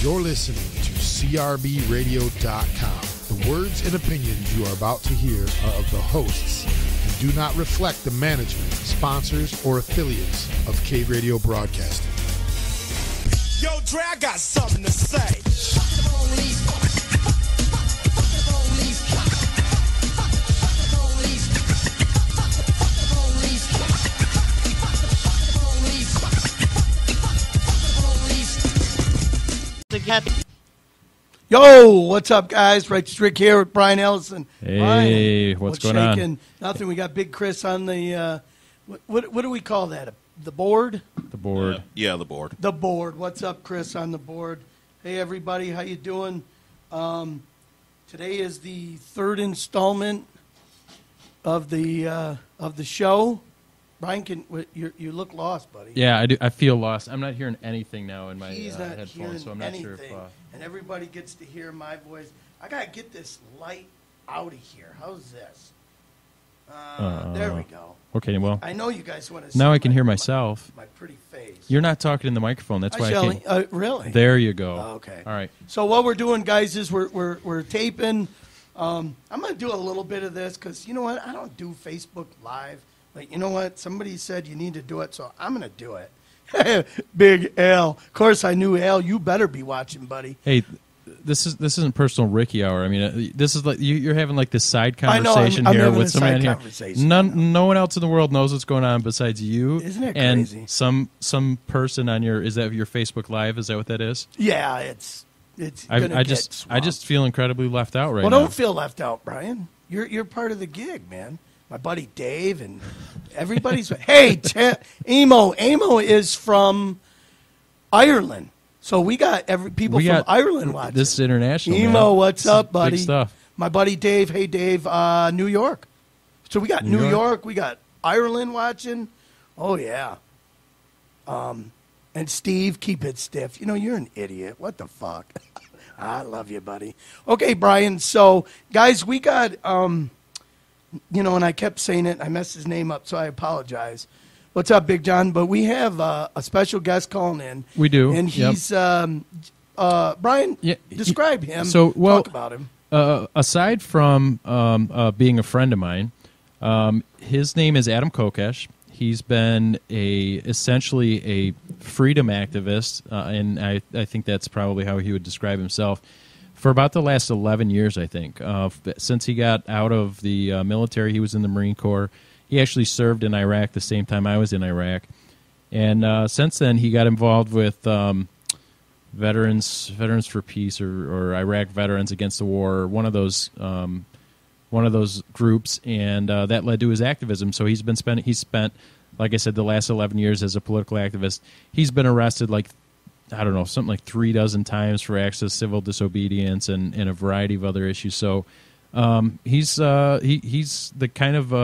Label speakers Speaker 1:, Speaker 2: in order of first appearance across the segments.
Speaker 1: You're listening to CRBRadio.com. The words and opinions you are about to hear are of the hosts and do not reflect the management, sponsors, or affiliates of Cave Radio Broadcasting.
Speaker 2: Yo, Dre, I got something to say.
Speaker 3: Yo, what's up, guys? Right, Rick here with Brian Ellison.
Speaker 4: Hey,
Speaker 3: Brian,
Speaker 4: what's going on?
Speaker 3: Nothing. We got Big Chris on the what do we call that? The board?
Speaker 4: The board.
Speaker 5: Yeah, the board.
Speaker 3: The board. What's up, Chris, on the board? Hey, everybody, how you doing? Today is the third installment of the show. Brian, you look lost, buddy.
Speaker 4: Yeah, I do. I feel lost. I'm not hearing anything now in my
Speaker 3: He's not
Speaker 4: headphones,
Speaker 3: hearing
Speaker 4: so I'm not
Speaker 3: anything.
Speaker 4: sure if.
Speaker 3: And everybody gets to hear my voice. I gotta get this light out of here. How's this? There we go.
Speaker 4: Okay, well,
Speaker 3: I know you guys want to see
Speaker 4: now I can hear myself.
Speaker 3: my pretty face.
Speaker 4: You're not talking in the microphone. That's why I
Speaker 3: Shelley.
Speaker 4: can't.
Speaker 3: Really?
Speaker 4: There you go.
Speaker 3: Okay.
Speaker 4: All right.
Speaker 3: So what we're doing, guys, is we're taping. I'm gonna do a little bit of this because you know what? I don't do Facebook Live. Like, you know what? Somebody said you need to do it, so I'm going to do it. Big Al. Of course, I knew Al. You better be watching, buddy.
Speaker 4: Hey, this isn't personal Ricky hour. I mean, this is like you're having like this side
Speaker 3: I know,
Speaker 4: conversation
Speaker 3: I'm
Speaker 4: here
Speaker 3: having
Speaker 4: with
Speaker 3: a
Speaker 4: somebody
Speaker 3: side
Speaker 4: in here.
Speaker 3: conversation.
Speaker 4: No one else in the world knows what's going on besides you.
Speaker 3: Isn't it
Speaker 4: and
Speaker 3: crazy?
Speaker 4: some person on your your Facebook Live? Is that what that is?
Speaker 3: Yeah, it's gonna
Speaker 4: I
Speaker 3: get
Speaker 4: just
Speaker 3: swamped.
Speaker 4: feel incredibly left out right
Speaker 3: Well,
Speaker 4: now.
Speaker 3: don't feel left out, Brian. You're part of the gig, man. My buddy Dave and everybody's. Hey, Amo is from Ireland, so we got people from Ireland watching.
Speaker 4: This is international.
Speaker 3: Emo,
Speaker 4: man.
Speaker 3: what's
Speaker 4: This
Speaker 3: up,
Speaker 4: is
Speaker 3: buddy?
Speaker 4: Big stuff.
Speaker 3: My buddy Dave. Hey, Dave. New York. So we got New York. We got Ireland watching. Oh yeah. And Steve, keep it stiff. You know you're an idiot. What the fuck? I love you, buddy. Okay, Brian. So guys, we got and I kept saying it. I messed his name up, so I apologize. What's up, Big John? But we have a special guest calling in.
Speaker 4: We do,
Speaker 3: and he's Brian.
Speaker 4: Yeah,
Speaker 3: describe him.
Speaker 4: So, well,
Speaker 3: talk about him.
Speaker 4: Aside from being a friend of mine, his name is Adam Kokesh. He's been essentially a freedom activist, and I think that's probably how he would describe himself, for about the last 11 years, I think. Since he got out of the military, he was in the Marine Corps. He actually served in Iraq the same time I was in Iraq. And since then, he got involved with Veterans for Peace or Iraq Veterans Against the War, one of those groups, and that led to his activism. So he spent, like I said, the last 11 years as a political activist. He's been arrested something like 36 times for acts of civil disobedience and a variety of other issues. So he's the kind of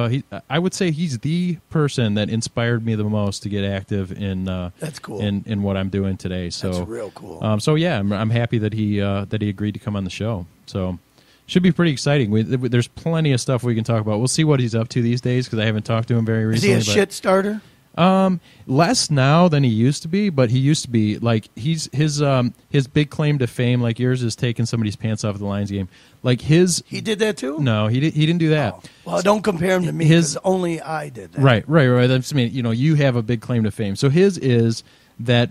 Speaker 4: I would say he's the person that inspired me the most to get active in
Speaker 3: That's cool.
Speaker 4: in what I'm doing today. So
Speaker 3: That's real cool.
Speaker 4: So yeah, I'm happy that he agreed to come on the show. So should be pretty exciting. There's plenty of stuff we can talk about. We'll see what he's up to these days because I haven't talked to him very recently.
Speaker 3: Is he a shit starter?
Speaker 4: Less now than he used to be, but he used to be like his big claim to fame, like yours, is taking somebody's pants off at the Lions game. Like he
Speaker 3: did that too.
Speaker 4: No, he didn't do that.
Speaker 3: Oh. Well, don't compare him to me because only I did that.
Speaker 4: Right. That's, I mean, you have a big claim to fame. So his is that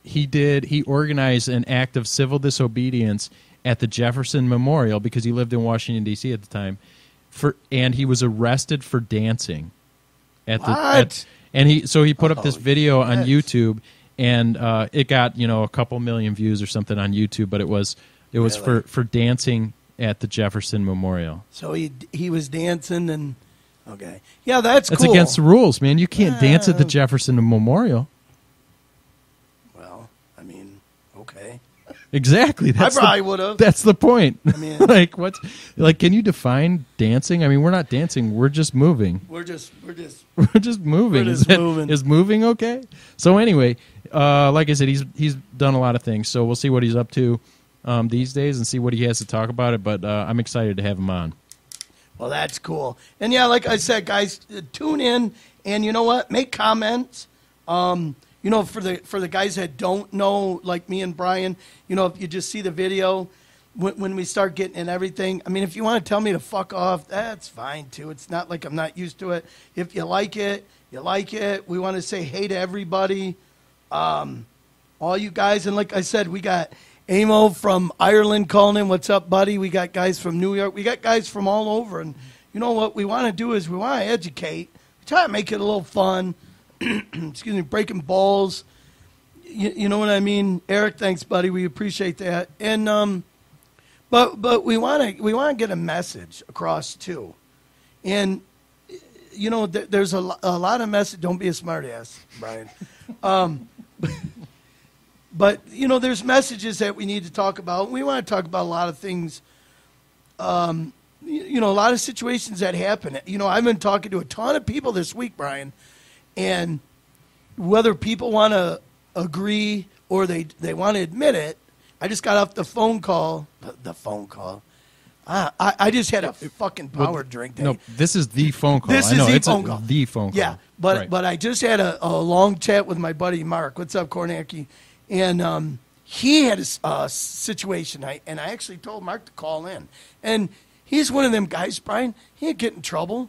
Speaker 4: he organized an act of civil disobedience at the Jefferson Memorial because he lived in Washington D.C. at the time, and he was arrested for dancing. And he put up this video on YouTube, and it got a couple million views or something on YouTube, but it was really? for dancing at the Jefferson Memorial.
Speaker 3: So he was dancing and okay, yeah, that's cool.
Speaker 4: That's against the rules, man. You can't dance at the Jefferson Memorial.
Speaker 3: Well, I mean, okay.
Speaker 4: Exactly.
Speaker 3: I probably would have.
Speaker 4: That's the point.
Speaker 3: I mean,
Speaker 4: can you define dancing? I mean, we're not dancing. We're just moving.
Speaker 3: We're just moving.
Speaker 4: We're just moving. Is moving okay? So anyway, like I said, he's done a lot of things. So we'll see what he's up to these days and see what he has to talk about it. But I'm excited to have him on.
Speaker 3: Well, that's cool. And yeah, like I said, guys, tune in and you know what? Make comments. you know, for the guys that don't know, like me and Brian, you know, if you just see the video, when we start getting in everything, I mean, if you want to tell me to fuck off, that's fine too. It's not like I'm not used to it. If you like it, you like it. We want to say hey to everybody, all you guys. And like I said, we got Amo from Ireland calling in. What's up, buddy? We got guys from New York. We got guys from all over. And you know what we want to do is we want to educate. We try to make it a little fun. Excuse me, breaking balls. You know what I mean? Eric, thanks, buddy. We appreciate that. And but we want to get a message across too. And you know, there's a lot of message. Don't be a smartass, Brian. But you know, there's messages that we need to talk about. We want to talk about a lot of things. You know, a lot of situations that happen. You know, I've been talking to a ton of people this week, Brian, and whether people want to agree or they want to admit it, I just got off the phone call. The phone call. I just had a fucking power drink.
Speaker 4: No, this is the phone call.
Speaker 3: This
Speaker 4: I know,
Speaker 3: is the
Speaker 4: it's
Speaker 3: phone call.
Speaker 4: The phone call.
Speaker 3: Yeah, but
Speaker 4: Right.
Speaker 3: but I just had a long chat with my buddy Mark. What's up, Kornacki? And he had a situation, and I actually told Mark to call in. And he's one of them guys, Brian. He didn't get in trouble.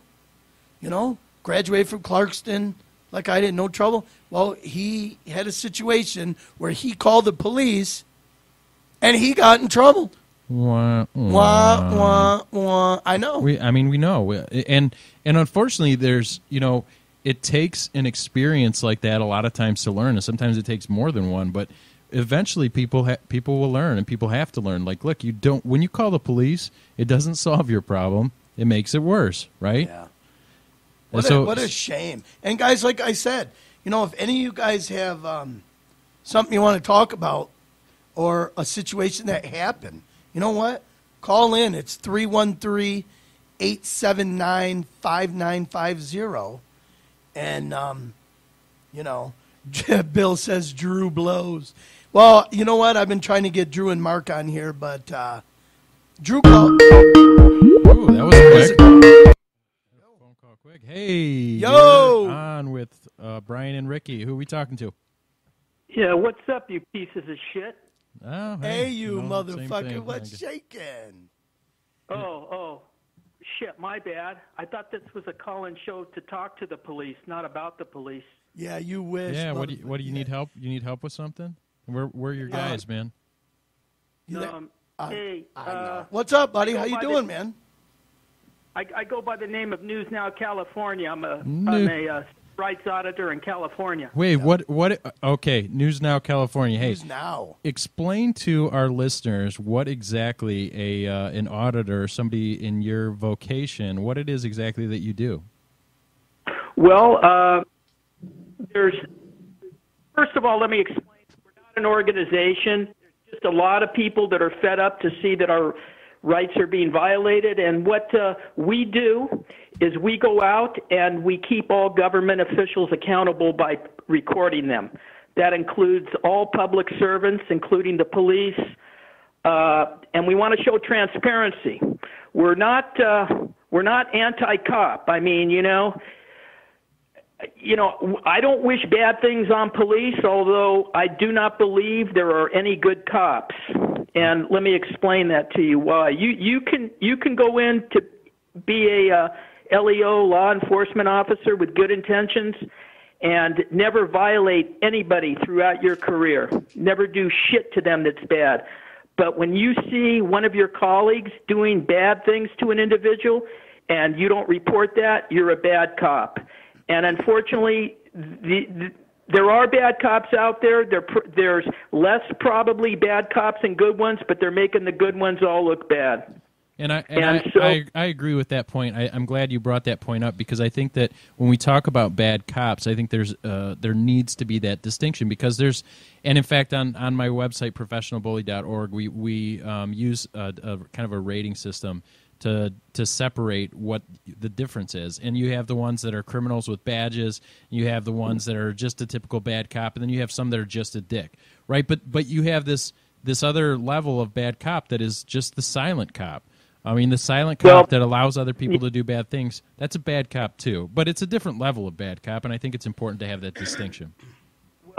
Speaker 3: You know, graduated from Clarkston like I did, no trouble. Well, he had a situation where he called the police, and he got in trouble.
Speaker 4: Wah,
Speaker 3: Wah, wah, wah. I know.
Speaker 4: We know, and unfortunately, there's, you know, it takes an experience like that a lot of times to learn, and sometimes it takes more than one. But eventually, people will learn, and people have to learn. Like, look, when you call the police, it doesn't solve your problem; it makes it worse, right?
Speaker 3: Yeah.
Speaker 4: What
Speaker 3: a shame. And guys, like I said, you know, if any of you guys have something you want to talk about or a situation that happened, you know what? Call in. It's 313-879-5950. And, you know, Bill says Drew blows. Well, you know what? I've been trying to get Drew and Mark on here, but Drew called.
Speaker 4: Ooh, that was quick. Phone call quick. Hey,
Speaker 3: yo,
Speaker 4: you're on with Brian and Ricky. Who are we talking to?
Speaker 5: Yeah, what's up, you pieces of shit?
Speaker 4: Oh,
Speaker 3: hey, you
Speaker 4: same
Speaker 3: motherfucker,
Speaker 4: thing.
Speaker 3: what's shaking?
Speaker 5: Oh, shit, my bad. I thought this was a call-in show to talk to the police, not about the police.
Speaker 3: Yeah, you wish.
Speaker 4: Yeah, what do you need help? You need help with something? We're your guys, man.
Speaker 5: Hey,
Speaker 3: what's up, buddy? How you doing, man?
Speaker 5: I go by the name of News Now California. I'm a rights auditor in California.
Speaker 4: Wait, what? Okay, News Now California. Hey,
Speaker 3: News Now.
Speaker 4: Explain to our listeners what exactly an auditor, somebody in your vocation, what it is exactly that you do.
Speaker 5: Well, first of all, let me explain. We're not an organization. There's just a lot of people that are fed up to see that our rights are being violated. And what we do is we go out and we keep all government officials accountable by recording them. That includes all public servants, including the police. And we want to show transparency. We're not anti-cop. I mean, you know, I don't wish bad things on police, although I do not believe there are any good cops. And let me explain that to you why. You can go in to be a LEO, law enforcement officer, with good intentions and never violate anybody throughout your career. Never do shit to them that's bad. But when you see one of your colleagues doing bad things to an individual and you don't report that, you're a bad cop. And unfortunately, there are bad cops out there. There's less probably bad cops and good ones, but they're making the good ones all look bad.
Speaker 4: And I agree with that point. I'm glad you brought that point up, because I think that when we talk about bad cops, I think there needs to be that distinction, because there's, and in fact on my website professionalbully.org we use a kind of a rating system to separate what the difference is. And you have the ones that are criminals with badges, you have the ones that are just a typical bad cop, and then you have some that are just a dick, right? But you have this other level of bad cop that is just the silent cop. I mean, the silent cop that allows other people to do bad things, that's a bad cop too. But it's a different level of bad cop, and I think it's important to have that distinction.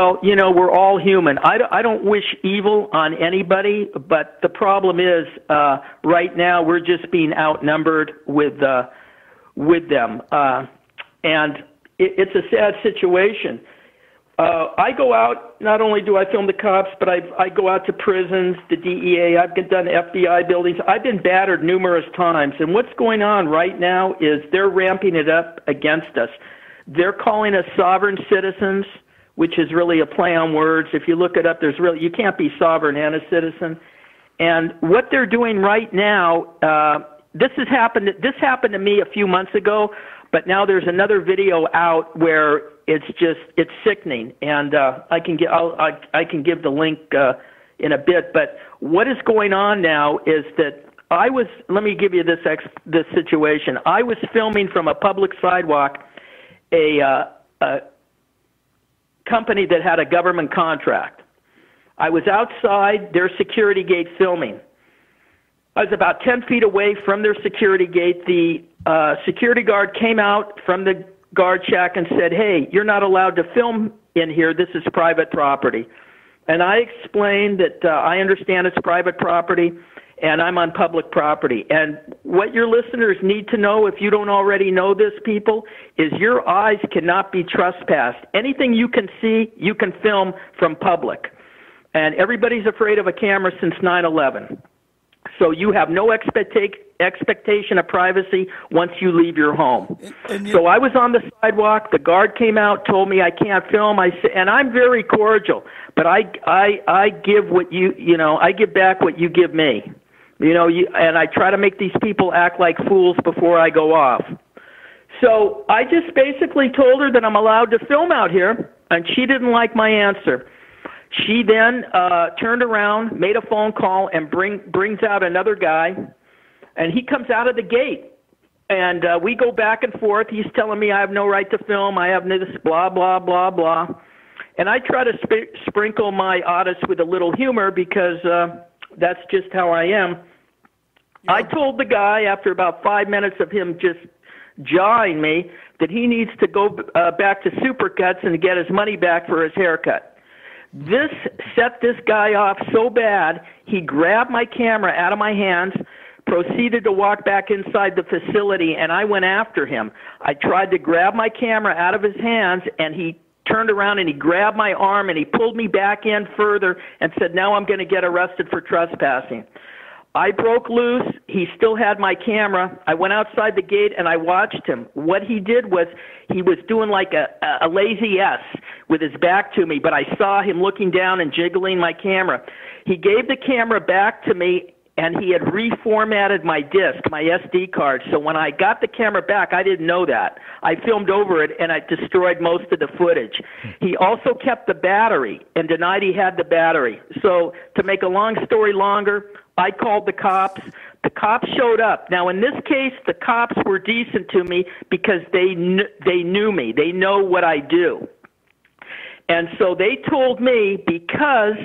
Speaker 5: Well, we're all human. I don't wish evil on anybody, but the problem is right now we're just being outnumbered with them. And it's a sad situation. I go out, not only do I film the cops, but I go out to prisons, the DEA, I've done FBI buildings. I've been battered numerous times. And what's going on right now is they're ramping it up against us. They're calling us sovereign citizens, which is really a play on words. If you look it up, you can't be sovereign and a citizen. And what they're doing right now, this happened to me a few months ago, but now there's another video out where it's sickening, and I can give the link in a bit. But what is going on now is that let me give you this situation. I was filming from a public sidewalk a company that had a government contract. I was outside their security gate filming. I was about 10 feet away from their security gate. The security guard came out from the guard shack and said, "Hey, you're not allowed to film in here. This is private property." And I explained that I understand it's private property and I'm on public property. And what your listeners need to know, if you don't already know this, people, is your eyes cannot be trespassed. Anything you can see, you can film from public. And everybody's afraid of a camera since 9/11. So you have no expectation of privacy once you leave your home. So I was on the sidewalk. The guard came out, told me I can't film. And I'm very cordial, but I give what I give back what you give me. And I try to make these people act like fools before I go off. So I just basically told her that I'm allowed to film out here, and she didn't like my answer. She then turned around, made a phone call, and brings out another guy, and he comes out of the gate. And we go back and forth. He's telling me I have no right to film. I have this blah, blah, blah, blah. And I try to sprinkle my oddities with a little humor because that's just how I am. Yeah. I told the guy after about 5 minutes of him just jawing me that he needs to go back to Supercuts and get his money back for his haircut. This set this guy off so bad, he grabbed my camera out of my hands, proceeded to walk back inside the facility, and I went after him. I tried to grab my camera out of his hands, and he turned around and he grabbed my arm and he pulled me back in further and said, "Now I'm going to get arrested for trespassing." I broke loose. He still had my camera. I went outside the gate and I watched him. What he did was he was doing like a lazy S with his back to me, but I saw him looking down and jiggling my camera. He gave the camera back to me, and he had reformatted my disc, my SD card. So when I got the camera back, I didn't know that. I filmed over it, and I destroyed most of the footage. He also kept the battery and denied he had the battery. So to make a long story longer, I called the cops. The cops showed up. Now, in this case, the cops were decent to me because they knew me. They know what I do. And so they told me because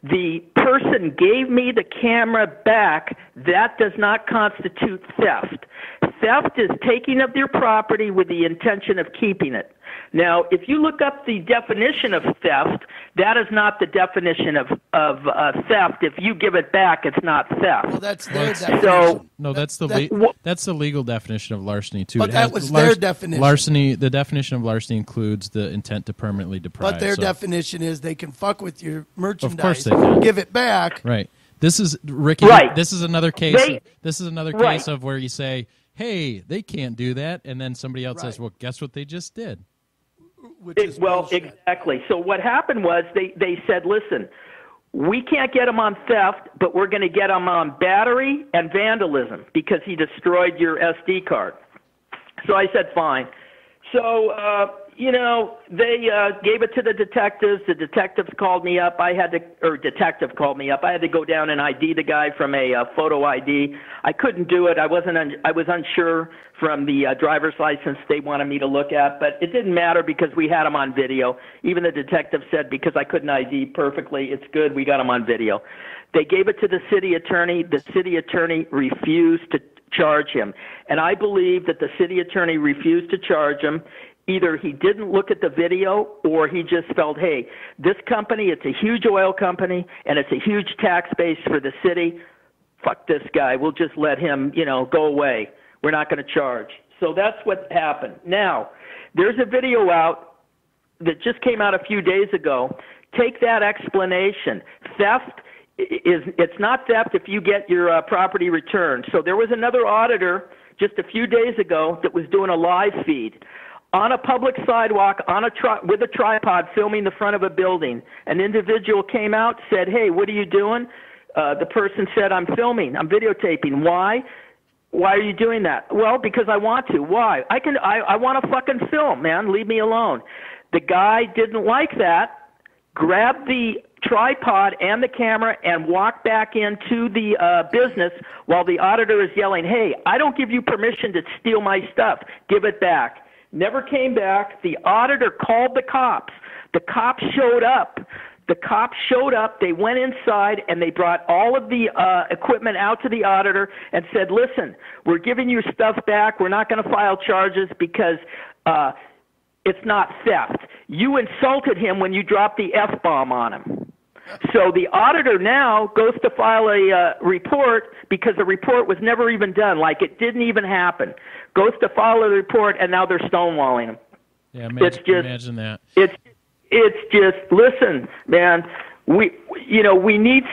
Speaker 5: the person gave me the camera back, that does not constitute theft. Theft is taking of your property with the intention of keeping it. Now, if you look up the definition of theft, that is not the definition of theft. If you give it back, it's not theft.
Speaker 3: Well, that's their definition.
Speaker 5: So,
Speaker 4: no, that's the legal definition of larceny too.
Speaker 3: But that was their definition.
Speaker 4: Larceny. The definition of larceny includes the intent to permanently deprive.
Speaker 3: But their definition is they can fuck with your merchandise.
Speaker 4: Of course they can.
Speaker 3: Give it back.
Speaker 4: Right. This is Ricky.
Speaker 5: Right.
Speaker 4: This is another case. This is another case of where you say, "Hey, they can't do that," and then somebody else says, "Well, guess what they just did."
Speaker 5: Exactly. So what happened was they said, "Listen, we can't get him on theft, but we're going to get him on battery and vandalism because he destroyed your SD card." So I said, fine. So, they gave it to the detectives. The detectives called me up. Detective called me up. I had to go down and ID the guy from a photo ID. I couldn't do it. I was unsure from the driver's license they wanted me to look at, but it didn't matter because we had him on video. Even the detective said because I couldn't ID perfectly, it's good, we got him on video. They gave it to the city attorney. The city attorney refused to charge him, and I believe that the city attorney refused to charge him either he didn't look at the video or he just felt, hey, this company, it's a huge oil company and it's a huge tax base for the city. Fuck this guy. We'll just let him, go away. We're not going to charge. So that's what happened. Now, there's a video out that just came out a few days ago. Take that explanation. Theft it's not theft if you get your property returned. So there was another auditor just a few days ago that was doing a live feed on a public sidewalk with a tripod filming the front of a building. An individual came out, said, hey, what are you doing? The person said, I'm filming, I'm videotaping. Why? Why are you doing that? Well, because I want to. Why? I want to fucking film, man. Leave me alone. The guy didn't like that, grabbed the tripod and the camera and walked back into the business while the auditor is yelling, hey, I don't give you permission to steal my stuff. Give it back. Never came back. The auditor called the cops. The cops showed up. They went inside, and they brought all of the equipment out to the auditor and said, listen, we're giving you stuff back. We're not going to file charges because it's not theft. You insulted him when you dropped the F-bomb on him. So the auditor now goes to file a report because the report was never even done, like it didn't even happen. Goes to file a report, and now they're stonewalling him.
Speaker 4: Yeah, imagine that.
Speaker 5: It's just, listen, man, we need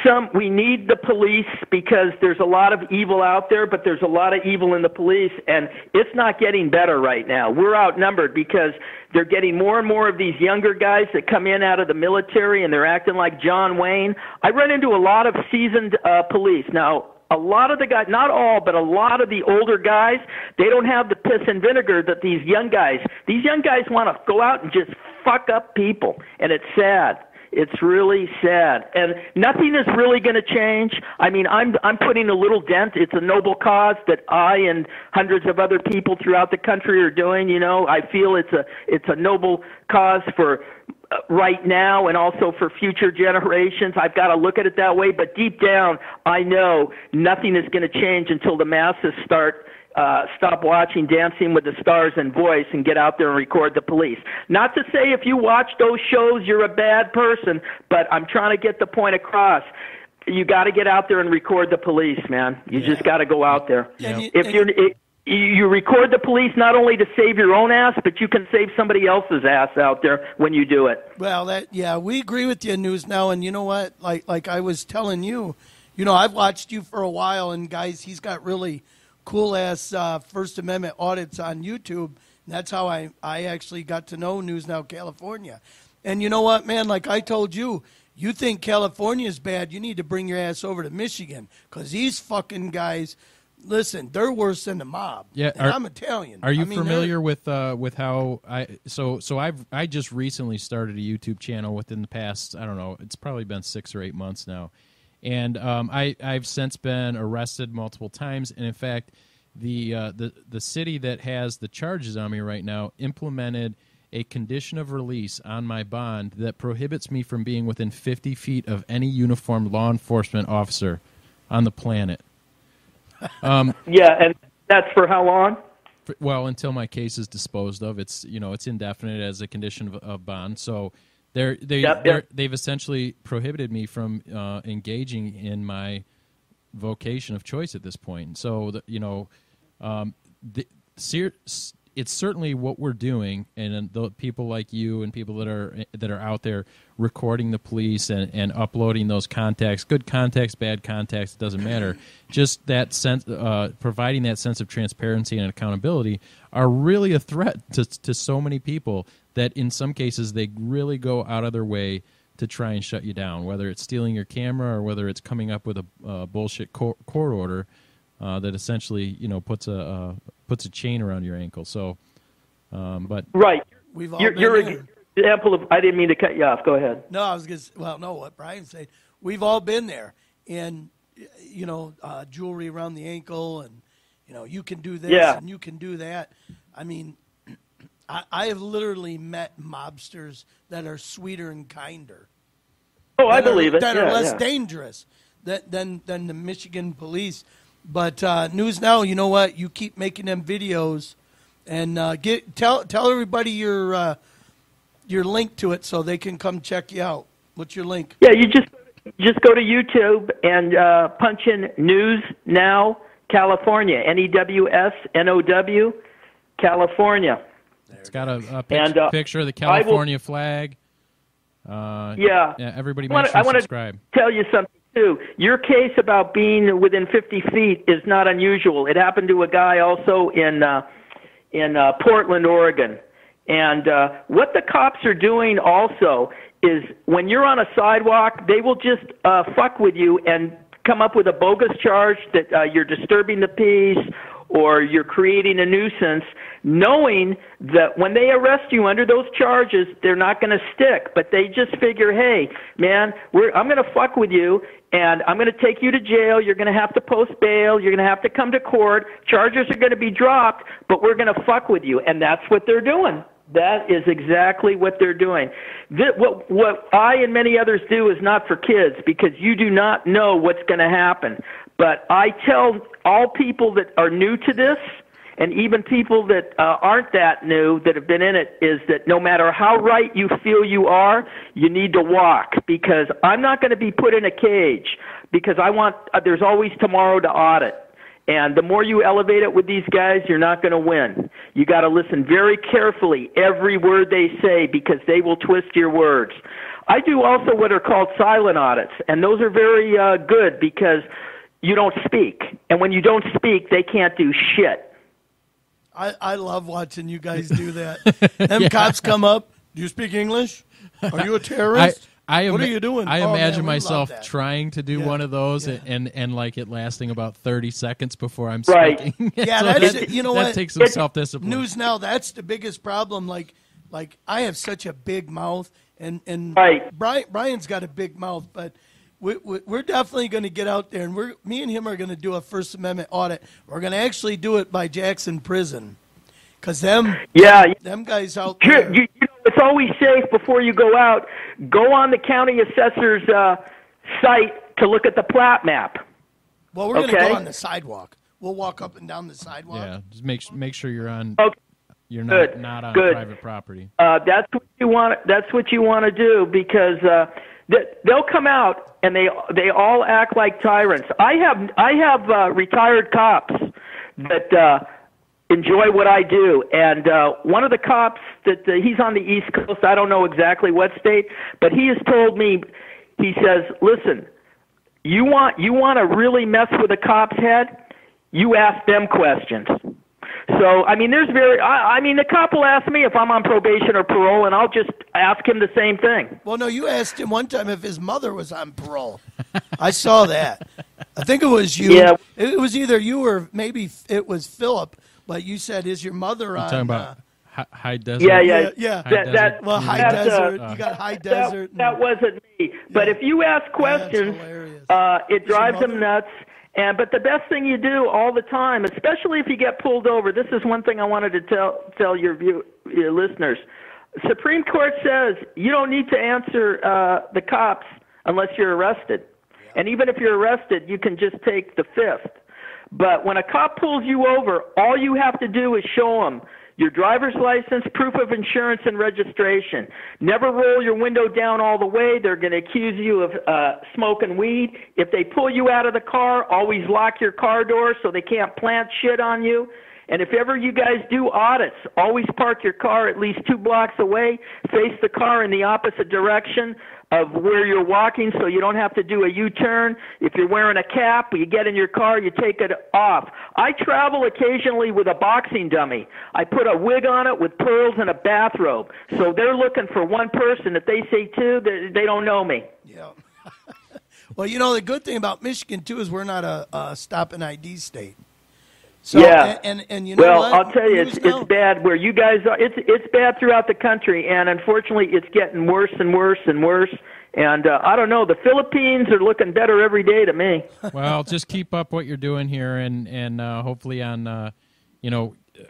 Speaker 5: the police because there's a lot of evil out there, but there's a lot of evil in the police, and it's not getting better right now. We're outnumbered because they're getting more and more of these younger guys that come in out of the military, and they're acting like John Wayne. I run into a lot of seasoned police. Now, a lot of the guys, not all, but a lot of the older guys, they don't have the piss and vinegar that these young guys want to go out and just fuck up people, and it's sad. It's really sad, and nothing is really going to change. I mean, I'm putting a little dent. It's a noble cause that I and hundreds of other people throughout the country are doing. I feel it's a noble cause for right now and also for future generations. I've got to look at it that way, but deep down, I know nothing is going to change until the masses stop watching Dancing with the Stars and Voice and get out there and record the police. Not to say if you watch those shows you're a bad person, but I'm trying to get the point across. You got to get out there and record the police, man. You just got to go out there.
Speaker 3: Yeah.
Speaker 5: You record the police not only to save your own ass, but you can save somebody else's ass out there when you do it.
Speaker 3: Well, we agree with you, News Now, and you know what? Like I was telling you, I've watched you for a while, and guys, he's got really cool-ass First Amendment audits on YouTube. And that's how I actually got to know News Now California. And you know what, man? Like I told you, you think California is bad, you need to bring your ass over to Michigan because these fucking guys, listen, they're worse than the mob.
Speaker 4: Yeah,
Speaker 3: I'm Italian.
Speaker 4: Are you familiar with how I just recently started a YouTube channel within the past, I don't know, it's probably been 6 or 8 months now. And I've since been arrested multiple times, and in fact, the city that has the charges on me right now implemented a condition of release on my bond that prohibits me from being within 50 feet of any uniformed law enforcement officer on the planet.
Speaker 5: Yeah, and that's for how long?
Speaker 4: Well, until my case is disposed of. It's indefinite as a condition of bond. So they've essentially prohibited me from engaging in my vocation of choice at this point. So it's certainly what we're doing, and the people like you and people that are out there recording the police and uploading those contacts, good contacts, bad contacts, it doesn't matter. Just that sense, providing that sense of transparency and accountability, are really a threat to so many people that in some cases they really go out of their way to try and shut you down, whether it's stealing your camera or whether it's coming up with a bullshit court order that essentially puts a chain around your ankle. So, but
Speaker 5: right,
Speaker 3: you're
Speaker 5: an example of. I didn't mean to cut you off. Go ahead.
Speaker 3: No, I was just no. What Brian said, we've all been there, and jewelry around the ankle, and you can do this and you can do that. I mean, I have literally met mobsters that are sweeter and kinder.
Speaker 5: Oh, I believe it.
Speaker 3: That are less dangerous than the Michigan police. But News Now, you know what? You keep making them videos, And tell everybody your link to it so they can come check you out. What's your link?
Speaker 5: Yeah, you just go to YouTube and punch in News Now California, NEWSNOW California.
Speaker 4: It's got a picture of the California flag. Everybody make sure to subscribe.
Speaker 5: To tell you something, too. Your case about being within 50 feet is not unusual. It happened to a guy also in Portland, Oregon. And what the cops are doing also is when you're on a sidewalk, they will just fuck with you and come up with a bogus charge that you're disturbing the peace or you're creating a nuisance, knowing that when they arrest you under those charges, they're not going to stick. But they just figure, hey, man, I'm going to fuck with you, and I'm going to take you to jail. You're going to have to post bail. You're going to have to come to court. Charges are going to be dropped, but we're going to fuck with you. And that's what they're doing. That is exactly what they're doing. What I and many others do is not for kids because you do not know what's going to happen. But I tell all people that are new to this, and even people that aren't that new, that have been in it, is that no matter how right you feel you are, you need to walk. Because I'm not going to be put in a cage because there's always tomorrow to audit. And the more you elevate it with these guys, you're not going to win. You got to listen very carefully every word they say because they will twist your words. I do also what are called silent audits, and those are very good because you don't speak. And when you don't speak, they can't do shit.
Speaker 3: I love watching you guys do that. Them cops come up. Do you speak English? Are you a terrorist? What are you doing?
Speaker 4: I imagine myself trying to do one of those and like it lasting about 30 seconds before I'm speaking.
Speaker 3: Yeah,
Speaker 4: so that takes some self-discipline.
Speaker 3: News Now, that's the biggest problem. Like I have such a big mouth, and Brian's got a big mouth, but we're definitely going to get out there, and me and him are going to do a First Amendment audit. We're going to actually do it by Jackson Prison, because them guys out there.
Speaker 5: You know, it's always safe before you go out. Go on the county assessor's site to look at the plat map.
Speaker 3: Well, we're going to go on the sidewalk. We'll walk up and down the sidewalk.
Speaker 4: Yeah, just make sure you're on.
Speaker 5: Okay.
Speaker 4: You're not on private property.
Speaker 5: That's what you want. That's what you want to do because they'll come out and they all act like tyrants. I have retired cops that enjoy what I do, and one of the cops that he's on the East Coast. I don't know exactly what state, but he has told me. He says, "Listen, you want to really mess with a cop's head? You ask them questions." So, I mean, the cop will ask me if I'm on probation or parole, and I'll just ask him the same thing.
Speaker 3: Well, no, you asked him one time if his mother was on parole. I saw that. I think it was you. Yeah. It was either you or maybe it was Philip, but you said, is your mother on...
Speaker 4: talking about high desert?
Speaker 3: Yeah. High desert. You got high desert.
Speaker 5: That wasn't me. But if you ask questions, it drives them nuts. But the best thing you do all the time, especially if you get pulled over, this is one thing I wanted to tell your listeners. Supreme Court says you don't need to answer the cops unless you're arrested. Yeah. And even if you're arrested, you can just take the fifth. But when a cop pulls you over, all you have to do is show them your driver's license, proof of insurance, and registration. Never roll your window down all the way. They're going to accuse you of smoking weed. If they pull you out of the car, always lock your car door so they can't plant shit on you. And if ever you guys do audits, always park your car at least 2 blocks away, face the car in the opposite direction of where you're walking so you don't have to do a U-turn. If you're wearing a cap, you get in your car, you take it off. I travel occasionally with a boxing dummy. I put a wig on it with pearls and a bathrobe. So they're looking for one person. If they say two, they don't know me.
Speaker 3: Yeah. Well, you know, the good thing about Michigan, too, is we're not a stop and ID state. So,
Speaker 5: yeah,
Speaker 3: and you know
Speaker 5: well,
Speaker 3: what?
Speaker 5: I'll tell you, it's bad where you guys are. It's bad throughout the country, and unfortunately, it's getting worse and worse and worse. And I don't know, the Philippines are looking better every day to me.
Speaker 4: Well, just keep up what you're doing here, and hopefully on,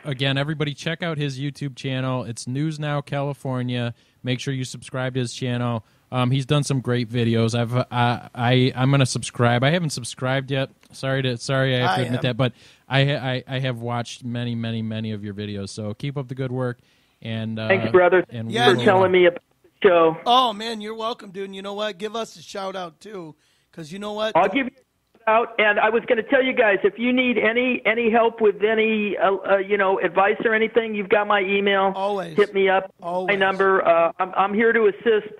Speaker 4: again, everybody check out his YouTube channel. It's News Now California. Make sure you subscribe to his channel. He's done some great videos. I'm going to subscribe. I haven't subscribed yet. Sorry, I have to admit that, but I have watched many of your videos. So keep up the good work. And
Speaker 5: thanks, brother.
Speaker 4: And
Speaker 5: for telling me about the show.
Speaker 3: Oh man, you're welcome, dude. And you know what? Give us a shout out too, because you know what?
Speaker 5: I'll give you a shout out. And I was going to tell you guys, if you need any help with any advice or anything, you've got my email.
Speaker 3: Always
Speaker 5: hit me up.
Speaker 3: Always.
Speaker 5: My number. I'm here to assist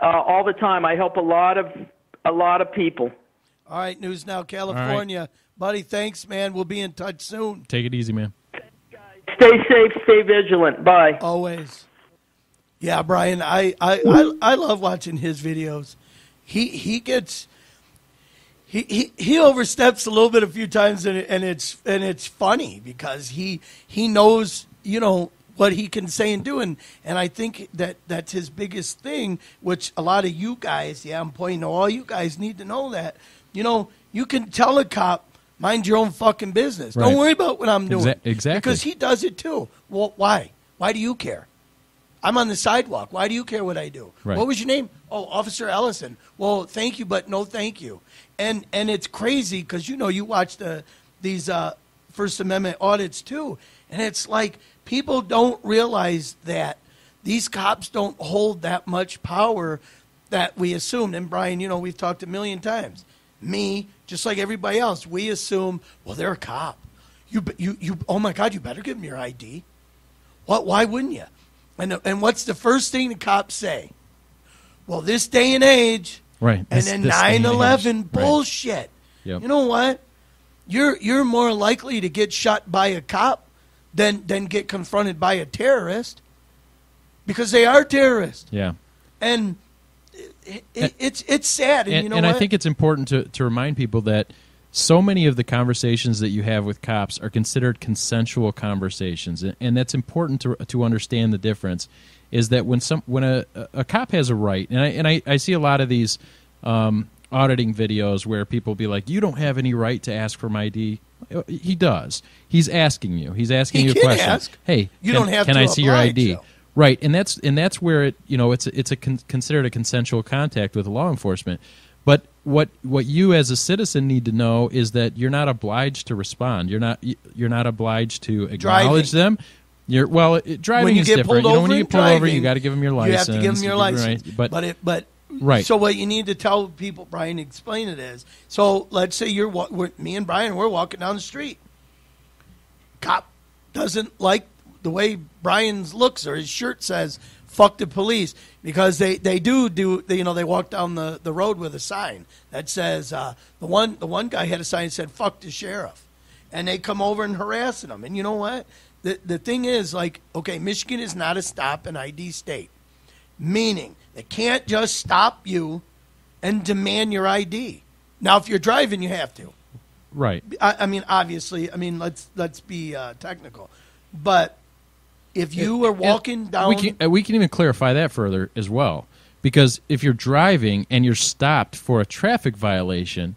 Speaker 5: all the time. I help a lot of people.
Speaker 3: All right, News Now, California,
Speaker 4: right.
Speaker 3: Buddy. Thanks, man. We'll be in touch soon.
Speaker 4: Take it easy, man.
Speaker 5: Stay safe, stay vigilant. Bye.
Speaker 3: Always. Yeah, Brian, I love watching his videos. He oversteps a little bit a few times, and it's funny because he knows what he can say and do, and I think that's his biggest thing, which a lot of you guys, I'm pointing to all you guys, need to know that you can tell a cop, mind your own fucking business.
Speaker 4: Right.
Speaker 3: Don't worry about what I'm doing.
Speaker 4: Exactly.
Speaker 3: Because he does it too. Well, why? Why do you care? I'm on the sidewalk. Why do you care what I do?
Speaker 4: Right.
Speaker 3: What was your name? Oh, Officer Ellison. Well, thank you, but no thank you. And it's crazy because, you watch these First Amendment audits too. And it's like people don't realize that these cops don't hold that much power that we assumed. And, Brian, we've talked a million times. Me, just like everybody else, we assume, well, they're a cop. You oh my God, you better give them your ID. What? Why wouldn't you? And what's the first thing the cops say? Well, this day and age,
Speaker 4: right?
Speaker 3: And then 9/11 bullshit.
Speaker 4: Right. Yep.
Speaker 3: You know what? You're more likely to get shot by a cop than get confronted by a terrorist, because they are terrorists.
Speaker 4: Yeah.
Speaker 3: And it's sad. And you know
Speaker 4: what?
Speaker 3: I
Speaker 4: think it's important to remind people that so many of the conversations that you have with cops are considered consensual conversations, and that's important to understand the difference. Is that when a cop has a right, and I see a lot of these auditing videos where people be like, "You don't have any right to ask for my ID." He does. He's asking you. He's asking you a question.
Speaker 3: Ask.
Speaker 4: Hey, can I see your ID? So. Right, and that's where it's considered a consensual contact with law enforcement. But what you as a citizen need to know is that you're not obliged to respond. You're not obliged to acknowledge them. Driving is different. When you get pulled over, you got to give them your license.
Speaker 3: You have to give them your license.
Speaker 4: Right. But
Speaker 3: right. So what you need to tell people, Brian, explain it is. So let's say me and Brian, we're walking down the street. Cop doesn't like the way Brian's looks, or his shirt says "fuck the police," because they walk down the road with a sign that says the one guy had a sign that said "fuck the sheriff," and they come over and harassing him. And you know what? The thing is, like, okay, Michigan is not a stop and ID state, meaning they can't just stop you and demand your ID. Now, if you're driving, you have to.
Speaker 4: Right.
Speaker 3: I mean, obviously. I mean, let's be technical, but if you are walking down...
Speaker 4: We can even clarify that further as well. Because if you're driving and you're stopped for a traffic violation,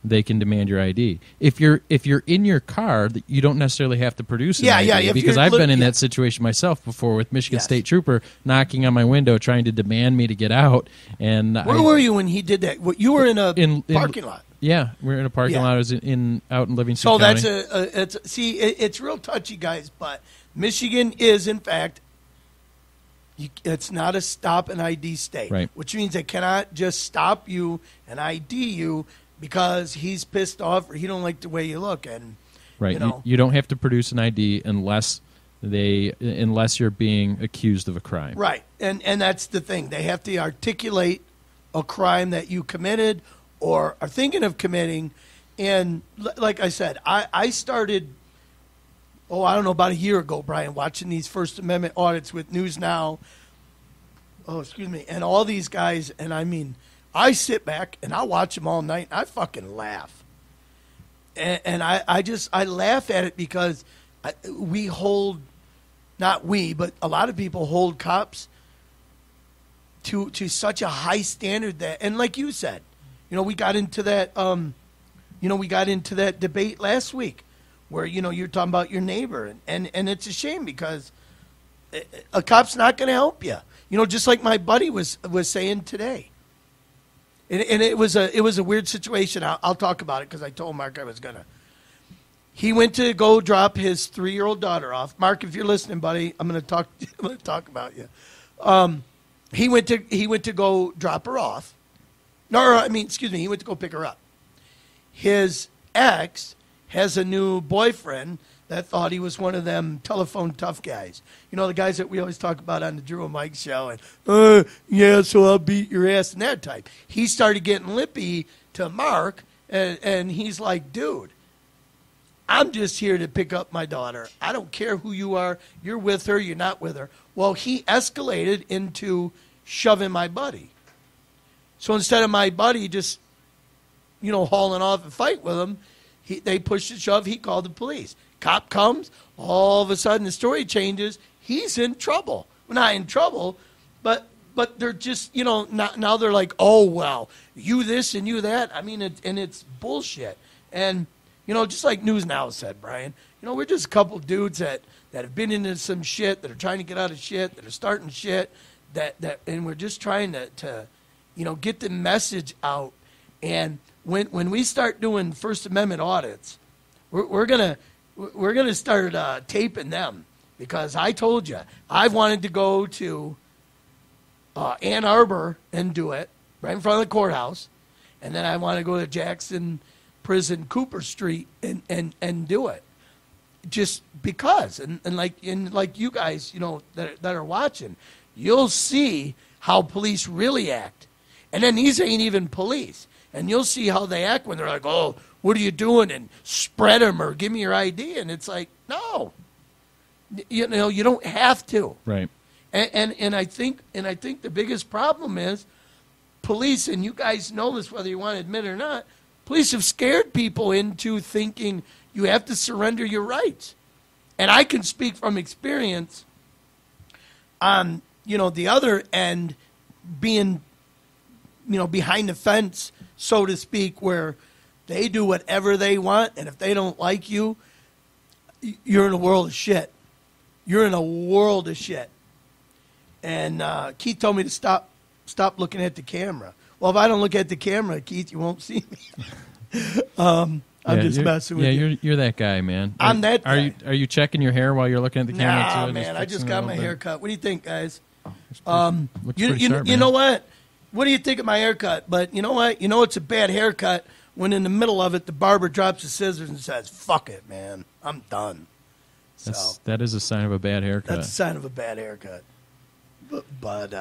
Speaker 4: they can demand your ID. If you're in your car, you don't necessarily have to produce an ID. Because I've been in that situation myself before with Michigan State Trooper knocking on my window trying to demand me to get out. And
Speaker 3: where were you when he did that? You were in a parking lot.
Speaker 4: Yeah, we were in a parking lot. I was out in Livingston County.
Speaker 3: So it's real touchy, guys, but Michigan is, in fact, it's not a stop and ID state,
Speaker 4: right.
Speaker 3: Which means they cannot just stop you and ID you because he's pissed off or he don't like the way you look. And
Speaker 4: right, you don't have to produce an ID unless you're being accused of a crime.
Speaker 3: Right, and that's the thing. They have to articulate a crime that you committed or are thinking of committing. And like I said, I started... I don't know, about a year ago, Brian, watching these First Amendment audits with News Now. And all these guys, and I mean, I sit back and I watch them all night, and I fucking laugh. And I laugh at it because we hold, not we, but a lot of people hold cops to such a high standard that, and like you said, we got into that, debate last week, where, you're talking about your neighbor. And it's a shame because a cop's not going to help you. just like my buddy was saying today. And it was a weird situation. I'll talk about it because I told Mark I was gonna. He went to go drop his 3-year-old daughter off. Mark, if you're listening, buddy, I'm gonna talk about you. He went to go drop her off. He went to go pick her up. His ex has a new boyfriend that thought he was one of them telephone tough guys. The guys that we always talk about on the Drew and Mike show. And, yeah, so I'll beat your ass and that type. He started getting lippy to Mark, and he's like, dude, I'm just here to pick up my daughter. I don't care who you are. You're with her. You're not with her. Well, he escalated into shoving my buddy. So instead of my buddy just, hauling off and fight with him, they pushed and shoved. He called the police. Cop comes. All of a sudden, the story changes. He's in trouble. Well, not in trouble, but they're just, now they're like, oh, well, you this and you that. I mean, it's bullshit. And, just like News Now said, Brian, we're just a couple dudes that have been into some shit, that are trying to get out of shit, that are starting shit, and we're just trying to get the message out. And when we start doing First Amendment audits, we're gonna start taping them, because I told you I wanted to go to Ann Arbor and do it right in front of the courthouse, and then I want to go to Jackson Prison, Cooper Street, and do it, just because. And like you guys, that are watching, you'll see how police really act, and then these ain't even police. And you'll see how they act when they're like, oh, what are you doing? And spread them or give me your ID. And it's like, no, you don't have to.
Speaker 4: Right.
Speaker 3: And I think the biggest problem is police, and you guys know this whether you want to admit it or not, police have scared people into thinking you have to surrender your rights. And I can speak from experience on, the other end, being, behind the fence, so to speak, where they do whatever they want, and if they don't like you, you're in a world of shit. You're in a world of shit. And Keith told me to stop looking at the camera. Well, if I don't look at the camera, Keith, you won't see me. I'm just messing with you.
Speaker 4: Yeah, you're that guy, man.
Speaker 3: I'm that guy.
Speaker 4: Are you checking your hair while you're looking at the camera too?
Speaker 3: Nah, man, I just got my hair cut. What do you think, guys?
Speaker 4: Looks pretty sharp,
Speaker 3: you know what? What do you think of my haircut? But you know what? It's a bad haircut when in the middle of it the barber drops the scissors and says, fuck it, man. I'm done.
Speaker 4: That is a sign of a bad haircut.
Speaker 3: That's a sign of a bad haircut. But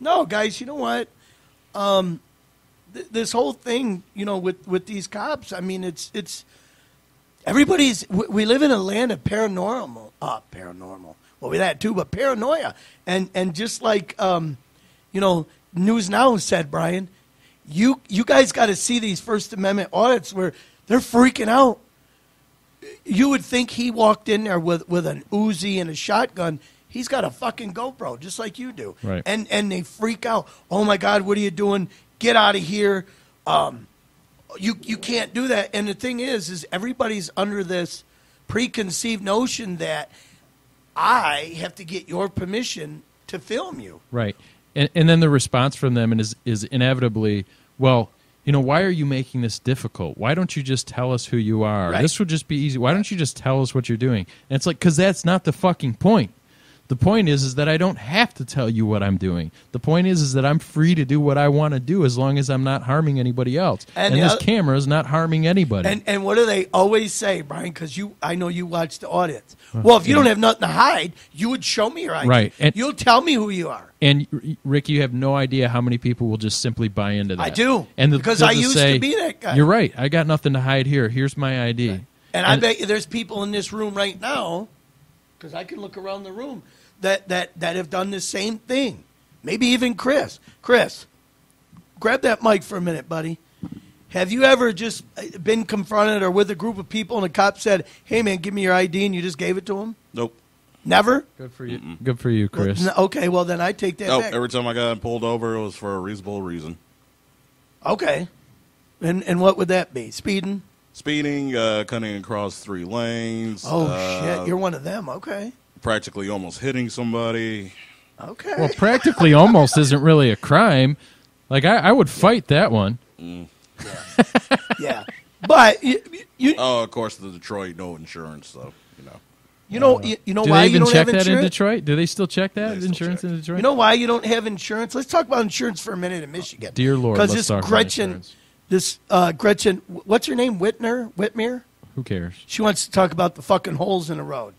Speaker 3: no, guys, you know what? This whole thing, with these cops, I mean, it's everybody's. We live in a land of paranormal. Well, we that too, but paranoia, and just like News Now said, Brian, you guys got to see these First Amendment audits where they're freaking out. You would think he walked in there with an Uzi and a shotgun. He's got a fucking GoPro, just like you do.
Speaker 4: Right.
Speaker 3: And they freak out. Oh, my God, what are you doing? Get out of here. You can't do that. And the thing is everybody's under this preconceived notion that I have to get your permission to film you.
Speaker 4: Right. And then the response from them is inevitably, well, why are you making this difficult? Why don't you just tell us who you are?
Speaker 3: Right.
Speaker 4: This would just be easy. Why don't you just tell us what you're doing? And it's like, because that's not the fucking point. The point is that I don't have to tell you what I'm doing. The point is that I'm free to do what I want to do as long as I'm not harming anybody else. And this camera is not harming anybody.
Speaker 3: And what do they always say, Brian? Because I know you watch the audience. Well, if you don't have nothing to hide, you would show me your ID.
Speaker 4: Right. And
Speaker 3: you'll tell me who you are.
Speaker 4: And, Rick, you have no idea how many people will just simply buy into that.
Speaker 3: I do.
Speaker 4: And
Speaker 3: because I used to be that guy.
Speaker 4: You're right. I got nothing to hide here. Here's my ID.
Speaker 3: Right. And I bet you there's people in this room right now, because I can look around the room, that have done the same thing. Maybe even Chris. Chris, grab that mic for a minute, buddy. Have you ever just been confronted or with a group of people and a cop said, hey, man, give me your ID, and you just gave it to him?
Speaker 6: Nope.
Speaker 3: Never?
Speaker 4: Good for you. Mm-mm. Good for you, Chris.
Speaker 3: Okay, well, then I take that back.
Speaker 6: Every time I got pulled over, it was for a reasonable reason.
Speaker 3: Okay. And what would that be? Speeding?
Speaker 6: Speeding, cutting across 3 lanes.
Speaker 3: Oh, shit. You're one of them. Okay.
Speaker 6: Practically almost hitting somebody.
Speaker 3: Okay.
Speaker 4: Well, practically almost isn't really a crime. Like, I would fight that one.
Speaker 3: Yeah. But you
Speaker 6: Oh, of course, the Detroit no insurance, though.
Speaker 3: you know
Speaker 4: Do
Speaker 3: why
Speaker 4: they
Speaker 3: you
Speaker 4: even
Speaker 3: don't
Speaker 4: check
Speaker 3: have
Speaker 4: that in
Speaker 3: insurance?
Speaker 4: Detroit? Do they still check that
Speaker 6: They still
Speaker 4: insurance
Speaker 6: check.
Speaker 4: in Detroit?
Speaker 3: You know why you don't have insurance? Let's talk about insurance for a minute in Michigan.
Speaker 4: Dear Lord,
Speaker 3: because
Speaker 4: let's
Speaker 3: this
Speaker 4: talk about
Speaker 3: Gretchen,
Speaker 4: insurance.
Speaker 3: Gretchen, what's her name? Whitmer.
Speaker 4: Who cares?
Speaker 3: She wants to talk about the fucking holes in the road.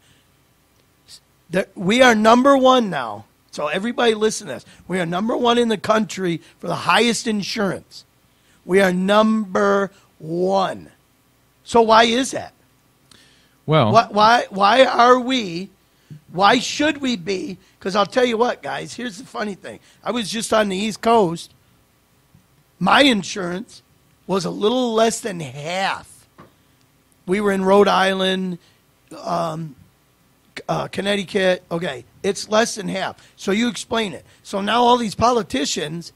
Speaker 3: We are number one now. So everybody listen to this. We are number one in the country for the highest insurance. We are number one. So why is that?
Speaker 4: Well,
Speaker 3: Why are we? Why should we be? Because I'll tell you what, guys. Here's the funny thing. I was just on the East Coast. My insurance was a little less than half. We were in Rhode Island, Connecticut. Okay, it's less than half. So you explain it. So now all these politicians,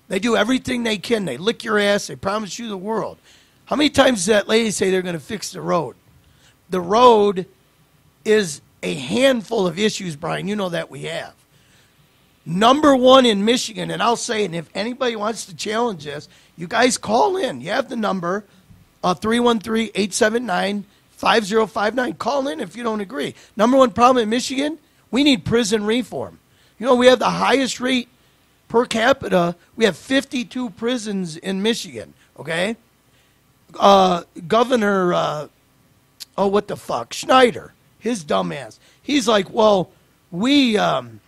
Speaker 3: they do everything they can. They lick your ass. They promise you the world. How many times does that lady say they're going to fix the road? The road is a handful of issues, Brian. You know that we have. Number one in Michigan, and I'll say, and if anybody wants to challenge this, you guys call in. You have the number, 313-879-5059. Call in if you don't agree. Number one problem in Michigan, we need prison reform. You know, we have the highest rate per capita. We have 52 prisons in Michigan, okay? Governor, what the fuck, Schneider, his dumbass. He's like, well, we spend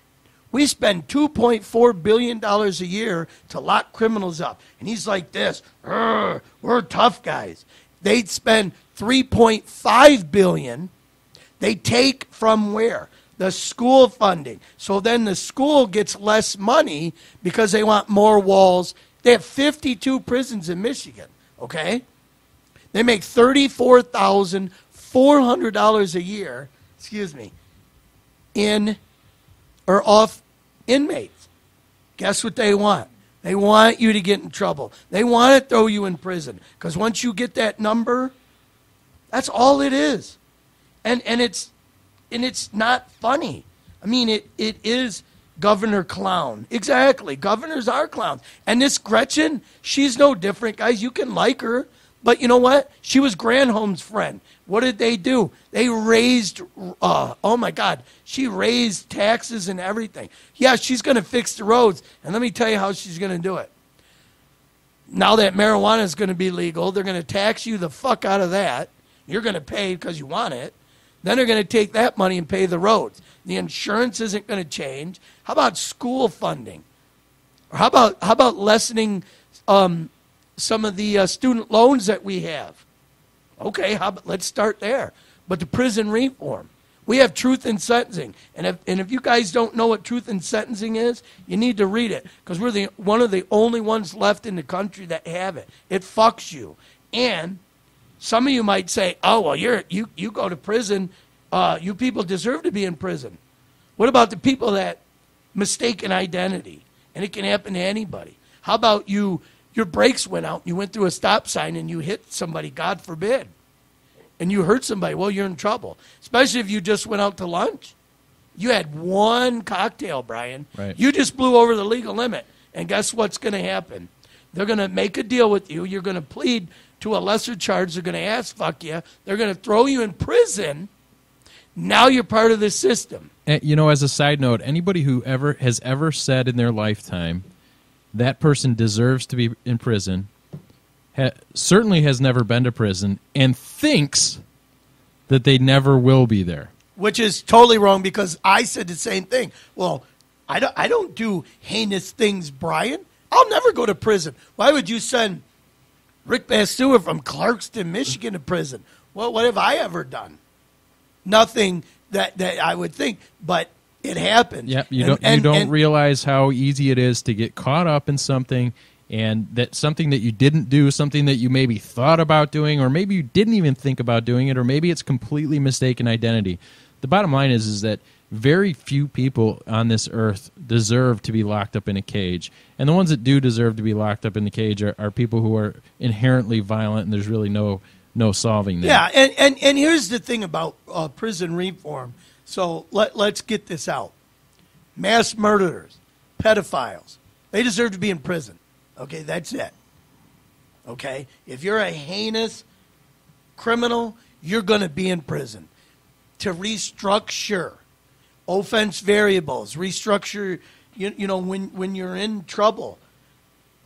Speaker 3: $2.4 billion a year to lock criminals up. And he's like this, we're tough guys. They'd spend $3.5 billion. They take from where? The school funding. So then the school gets less money because they want more walls. They have 52 prisons in Michigan, okay? They make $34,400 a year, off inmates. Guess what they want? They want you to get in trouble. They want to throw you in prison. Because once you get that number, that's all it is. And it's not funny. I mean, it is Governor Clown. Exactly. Governors are clowns. And this Gretchen, she's no different, guys. You can like her. But you know what? She was Granholm's friend. What did they do? They raised, oh my God, she raised taxes and everything. Yeah, she's going to fix the roads. And let me tell you how she's going to do it. Now that marijuana is going to be legal, they're going to tax you the fuck out of that. You're going to pay because you want it. Then they're going to take that money and pay the roads. The insurance isn't going to change. How about school funding? Or how about lessening some of the student loans that we have? Okay, let's start there. But the prison reform. We have truth in sentencing. And if you guys don't know what truth in sentencing is, you need to read it. Because we're one of the only ones left in the country that have it. It fucks you. And some of you might say, oh, well, you go to prison. You people deserve to be in prison. What about the people that mistake an identity? And it can happen to anybody. How about your brakes went out, you went through a stop sign and you hit somebody, God forbid, and you hurt somebody, well, you're in trouble. Especially if you just went out to lunch. You had one cocktail, Brian.
Speaker 4: Right.
Speaker 3: You just blew over the legal limit. And guess what's going to happen? They're going to make a deal with you. You're going to plead to a lesser charge. They're going to ass fuck you. They're going to throw you in prison. Now you're part of the system.
Speaker 4: And, you know, as a side note, anybody who has ever said in their lifetime that person deserves to be in prison certainly has never been to prison and thinks that they never will be there.
Speaker 3: Which is totally wrong because I said the same thing. Well, I don't do heinous things, Brian. I'll never go to prison. Why would you send Rick Bastuer from Clarkston, Michigan to prison? Well, what have I ever done? Nothing that I would think, but it happened.
Speaker 4: Yeah, you don't realize how easy it is to get caught up in something, and that something that you didn't do, something that you maybe thought about doing, or maybe you didn't even think about doing it, or maybe it's completely mistaken identity. The bottom line is that very few people on this earth deserve to be locked up in a cage. And the ones that do deserve to be locked up in the cage are people who are inherently violent, and there's really no solving that.
Speaker 3: Yeah, and here's the thing about prison reform. So let's get this out. mass murderers, pedophiles. They deserve to be in prison. Okay, that's it. Okay? If you're a heinous criminal, you're going to be in prison. To restructure offense variables, restructure, you know, when you're in trouble.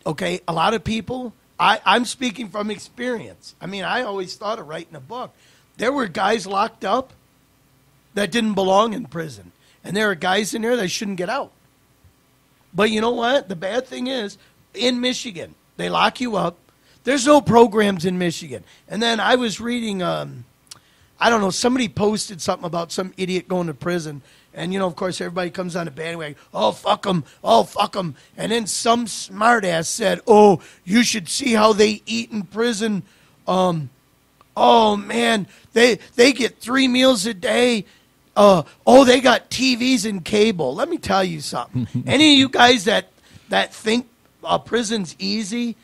Speaker 3: Okay, a lot of people, I'm speaking from experience. I mean, I always thought of writing a book. There were guys locked up that didn't belong in prison. And there are guys in there that shouldn't get out. But you know what? The bad thing is, in Michigan, they lock you up. There's no programs in Michigan. And then I was reading, I don't know, somebody posted something about some idiot going to prison. And, you know, of course, everybody comes on the bandwagon. Oh, fuck them. Oh, fuck them. And then some smartass said, oh, you should see how they eat in prison. Oh, man, they get 3 meals a day. They got TVs and cable. Let me tell you something. Any of you guys that think prison's easy,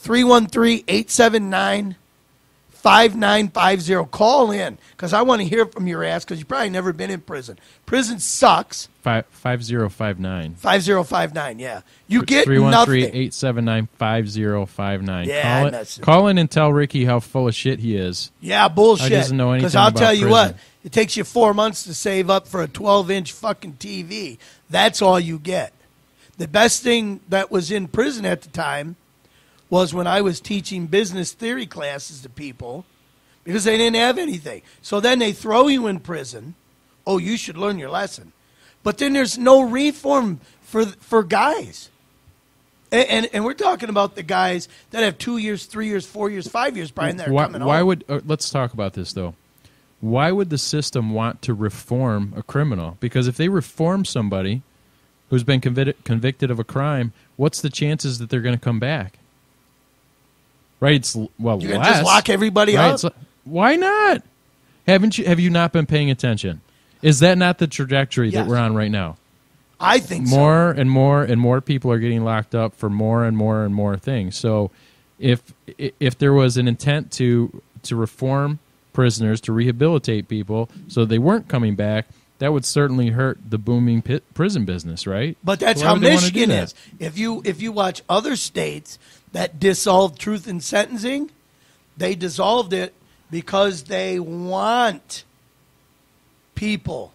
Speaker 3: 313-879-5950. Call in, because I want to hear from your ass, because you've probably never been in prison. Prison sucks.
Speaker 4: 5059.
Speaker 3: 5059, yeah. You get nothing.
Speaker 4: 313-879-5059.
Speaker 3: Yeah,
Speaker 4: call in and tell Ricky how full of shit he is.
Speaker 3: Yeah, bullshit.
Speaker 4: He doesn't know anything
Speaker 3: Because I'll
Speaker 4: about
Speaker 3: tell you
Speaker 4: prison.
Speaker 3: what, it takes you 4 months to save up for a 12-inch fucking TV. That's all you get. The best thing that was in prison at the time was when I was teaching business theory classes to people, because they didn't have anything. So then they throw you in prison. Oh, you should learn your lesson. But then there's no reform for guys. And we're talking about the guys that have 2 years, 3 years, 4 years, 5 years, Brian, that are coming home.
Speaker 4: Let's talk about this, though. Why would the system want to reform a criminal? Because if they reform somebody who's been convicted of a crime, what's the chances that they're going to come back? Right? It's
Speaker 3: you can
Speaker 4: less.
Speaker 3: just lock everybody up.
Speaker 4: Why not? Have you not been paying attention? Is that not the trajectory that we're on right now?
Speaker 3: I think
Speaker 4: more and more people are getting locked up for more and more and more things. So if there was an intent to reform prisoners, to rehabilitate people so they weren't coming back, that would certainly hurt the booming prison business, right?
Speaker 3: But that's how Michigan is. If you watch other states that dissolved truth in sentencing, they dissolved it because they want people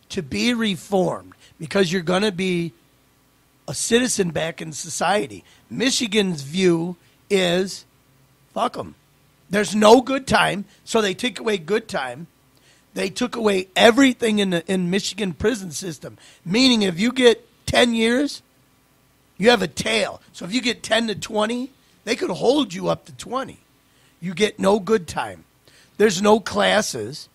Speaker 3: to be reformed, because you're going to be a citizen back in society. Michigan's view is, fuck them. There's no good time, so they take away good time. They took away everything in Michigan prison system, meaning if you get 10 years, you have a tail. So if you get 10 to 20, they could hold you up to 20. You get no good time. There's no classes.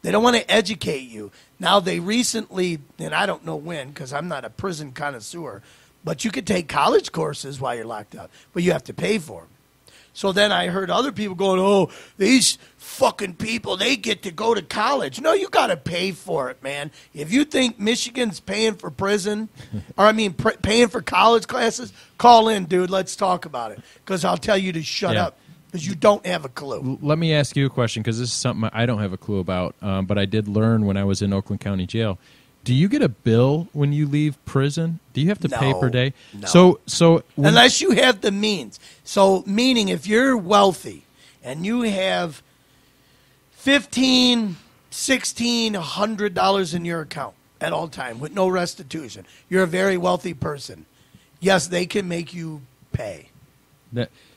Speaker 3: They don't want to educate you. Now, they recently, and I don't know when, because I'm not a prison connoisseur, but you could take college courses while you're locked up, but you have to pay for them. So then I heard other people going, oh, these fucking people, they get to go to college. No, you got to pay for it, man. If you think Michigan's paying for prison, paying for college classes, call in, dude. Let's talk about it, because I'll tell you to shut up, because you don't have a clue.
Speaker 4: Let me ask you a question, because this is something I don't have a clue about, but I did learn when I was in Oakland County Jail. Do you get a bill when you leave prison? Do you have to pay per day?
Speaker 3: No. So unless you have the means. So meaning if you're wealthy and you have $1,500, $1,600, $100 in your account at all time with no restitution, you're a very wealthy person. Yes, they can make you pay.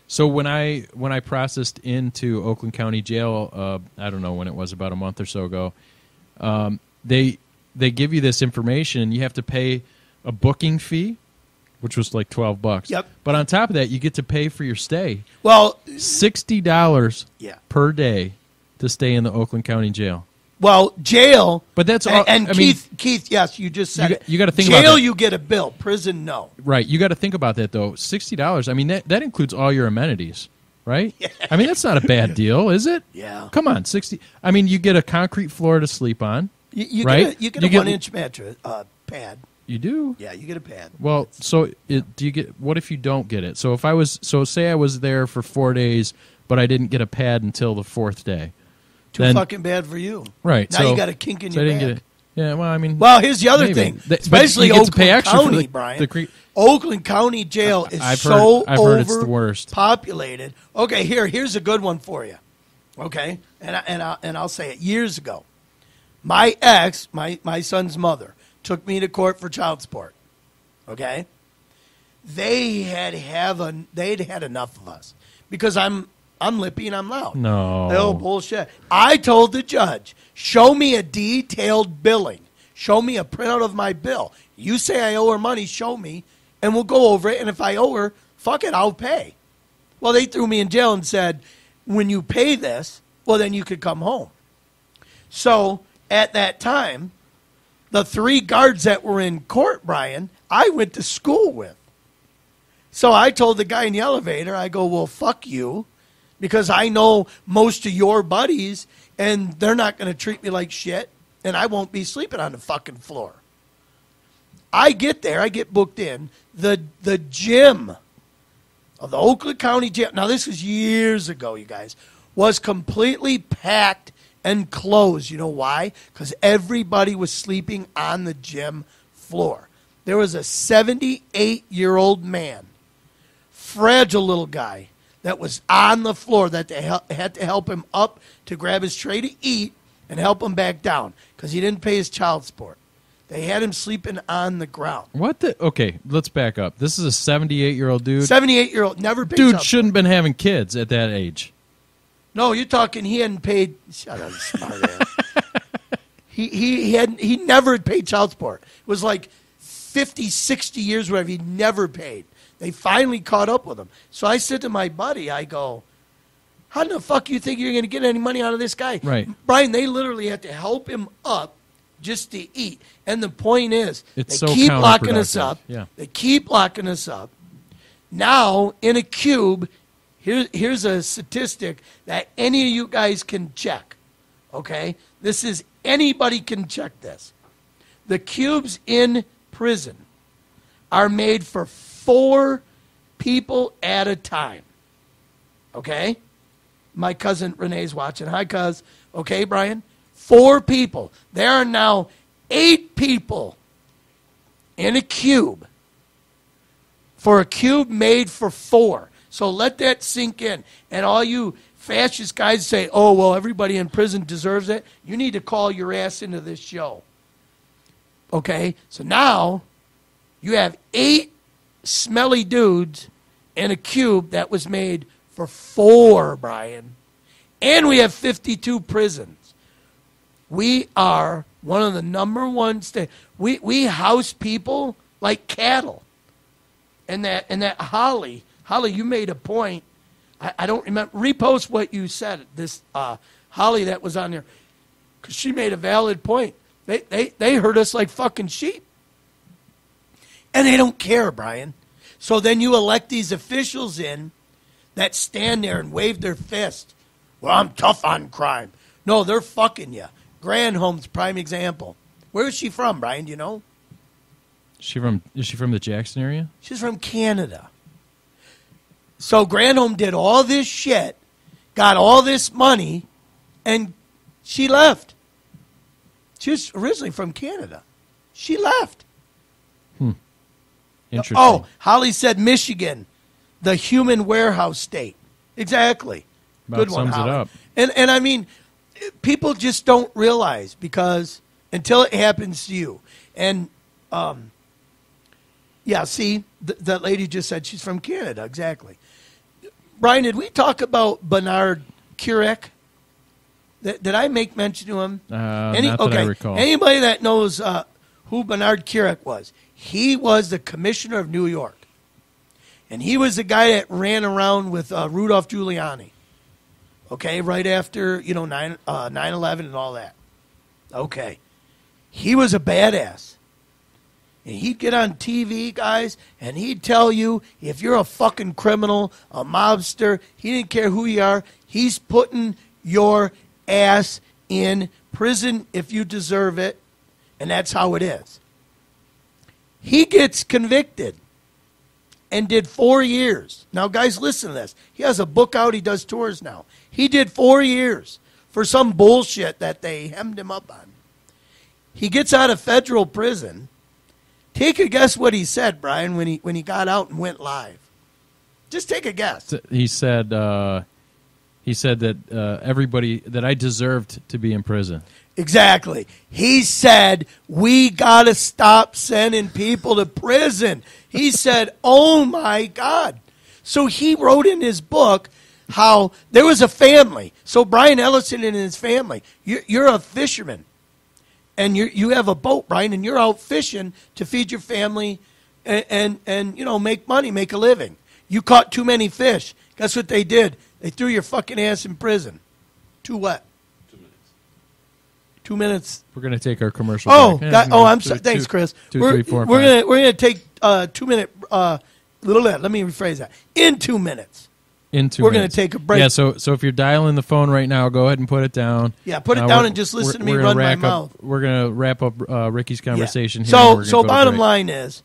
Speaker 4: So when I processed into Oakland County Jail, I don't know when it was, about a month or so ago, they give you this information. You have to pay a booking fee, which was like $12.
Speaker 3: Yep.
Speaker 4: But on top of that, you get to pay for your stay.
Speaker 3: Well,
Speaker 4: $60 per day to stay in the Oakland County Jail.
Speaker 3: Well, jail.
Speaker 4: But that's all.
Speaker 3: And Keith, yes, you just said it.
Speaker 4: You got to think
Speaker 3: jail,
Speaker 4: about that.
Speaker 3: you get a bill. Prison, no.
Speaker 4: Right. You got to think about that though. $60. I mean, that includes all your amenities. Right? Yeah. I mean, that's not a bad deal, is it?
Speaker 3: Yeah.
Speaker 4: Come on, 60. I mean, you get a concrete floor to sleep on.
Speaker 3: You
Speaker 4: right?
Speaker 3: Get a 1-inch mattress pad.
Speaker 4: You do?
Speaker 3: Yeah, you get a pad.
Speaker 4: Well, do you get? What if you don't get it? So say I was there for 4 days, but I didn't get a pad until the 4th day.
Speaker 3: Too fucking bad for you.
Speaker 4: Right.
Speaker 3: Now you got a kink in your back.
Speaker 4: Yeah, well, I mean...
Speaker 3: Well, here's the other
Speaker 4: maybe.
Speaker 3: thing.
Speaker 4: But
Speaker 3: Especially
Speaker 4: you get to pay
Speaker 3: Oakland
Speaker 4: extra for
Speaker 3: County,
Speaker 4: the
Speaker 3: Brian. Oakland County Jail is
Speaker 4: I've
Speaker 3: so
Speaker 4: heard it's the worst.
Speaker 3: overpopulated. Okay, here's a good one for you. Okay? And I'll say it. Years ago, my ex, my son's mother, took me to court for child support. Okay? They'd had enough of us because I'm lippy and I'm loud.
Speaker 4: No.
Speaker 3: Oh, bullshit. I told the judge, show me a detailed billing. Show me a printout of my bill. You say I owe her money, show me, and we'll go over it. And if I owe her, fuck it, I'll pay. Well, they threw me in jail and said, when you pay this, well, then you could come home. So at that time, the 3 guards that were in court, Brian, I went to school with. So I told the guy in the elevator, I go, well, fuck you, because I know most of your buddies, and they're not going to treat me like shit, and I won't be sleeping on the fucking floor. I get there, I get booked in. The gym of the Oakland County Jail, now this was years ago, you guys, was completely packed and closed. You know why? Because everybody was sleeping on the gym floor. There was a 78-year-old man, fragile little guy, that was on the floor that they had to help him up to grab his tray to eat and help him back down because he didn't pay his child support. They had him sleeping on the ground.
Speaker 4: What the? Okay, let's back up. This is a 78-year-old dude.
Speaker 3: 78-year-old, never paid
Speaker 4: Dude
Speaker 3: child
Speaker 4: shouldn't have been having kids at that age.
Speaker 3: No, you're talking he hadn't paid. Shut up, smart ass. he never had paid child support. It was like 50, 60 years, whatever. He never paid. They finally caught up with him. So I said to my buddy, I go, how the fuck you think you're going to get any money out of this guy?
Speaker 4: Right.
Speaker 3: Brian, they literally had to help him up just to eat. And the point is,
Speaker 4: It's
Speaker 3: they
Speaker 4: so
Speaker 3: keep locking us
Speaker 4: counterproductive.
Speaker 3: up.
Speaker 4: Yeah.
Speaker 3: They keep locking us up. Now, in a cube, here's a statistic that any of you guys can check. Okay? This is, anybody can check this. The cubes in prison are made for 4 people at a time. Okay? My cousin Renee's watching. Hi, cuz. Okay, Brian? 4 people. There are now 8 people in a cube for a cube made for 4. So let that sink in. And all you fascist guys say, oh, well, everybody in prison deserves it. You need to call your ass into this show. Okay? So now you have 8 smelly dudes in a cube that was made for 4, Brian. And we have 52 prisons. We are one of the number one states. We house people like cattle. And that Holly, you made a point. I don't remember. Repost what you said. This Holly that was on there, because she made a valid point. They hurt us like fucking sheep. And they don't care, Brian. So then you elect these officials in that stand there and wave their fist. Well, I'm tough on crime. No, they're fucking you. Granholm's prime example. Where is she from, Brian? Do you know?
Speaker 4: Is she from the Jackson area?
Speaker 3: She's from Canada. So Granholm did all this shit, got all this money, and she left. She was originally from Canada. She left.
Speaker 4: Interesting.
Speaker 3: Oh, Holly said Michigan, the human warehouse state. Exactly.
Speaker 4: About
Speaker 3: Good one,
Speaker 4: sums it
Speaker 3: Holly.
Speaker 4: up.
Speaker 3: And I mean, people just don't realize because until it happens to you. And, yeah, see, that lady just said she's from Canada. Exactly. Brian, did we talk about Bernard Kurek? Did I make mention to him?
Speaker 4: Not that I recall.
Speaker 3: Anybody that knows who Bernard Kurek was, he was the commissioner of New York. And he was the guy that ran around with Rudolph Giuliani. Okay, right after, 9/11 and all that. Okay. He was a badass. And he'd get on TV, guys, and he'd tell you if you're a fucking criminal, a mobster, he didn't care who you are, he's putting your ass in prison if you deserve it, and that's how it is. He gets convicted and did 4 years. Now, guys, listen to this. He has a book out. He does tours now. He did 4 years for some bullshit that they hemmed him up on. He gets out of federal prison. Take a guess what he said, Brian, when he got out and went live. Just take a guess.
Speaker 4: He said that everybody that I deserved to be in prison.
Speaker 3: Exactly. He said, we got to stop sending people to prison. He said, oh, my God. So he wrote in his book how there was a family. So Brian Ellison and his family, you're a fisherman. And you have a boat, Brian, and you're out fishing to feed your family and make money, make a living. You caught too many fish. Guess what they did? They threw your fucking ass in prison. To what? 2 minutes.
Speaker 4: We're going to take our commercial break.
Speaker 3: I'm sorry. Thanks, Chris. We're gonna take 2 minute. Let me rephrase that. In 2 minutes. We're going to take a break.
Speaker 4: Yeah. So if you're dialing the phone right now, go ahead and put it down.
Speaker 3: Yeah, put it down and just listen to me run my mouth.
Speaker 4: We're going to wrap up Ricky's conversation here.
Speaker 3: So bottom line is,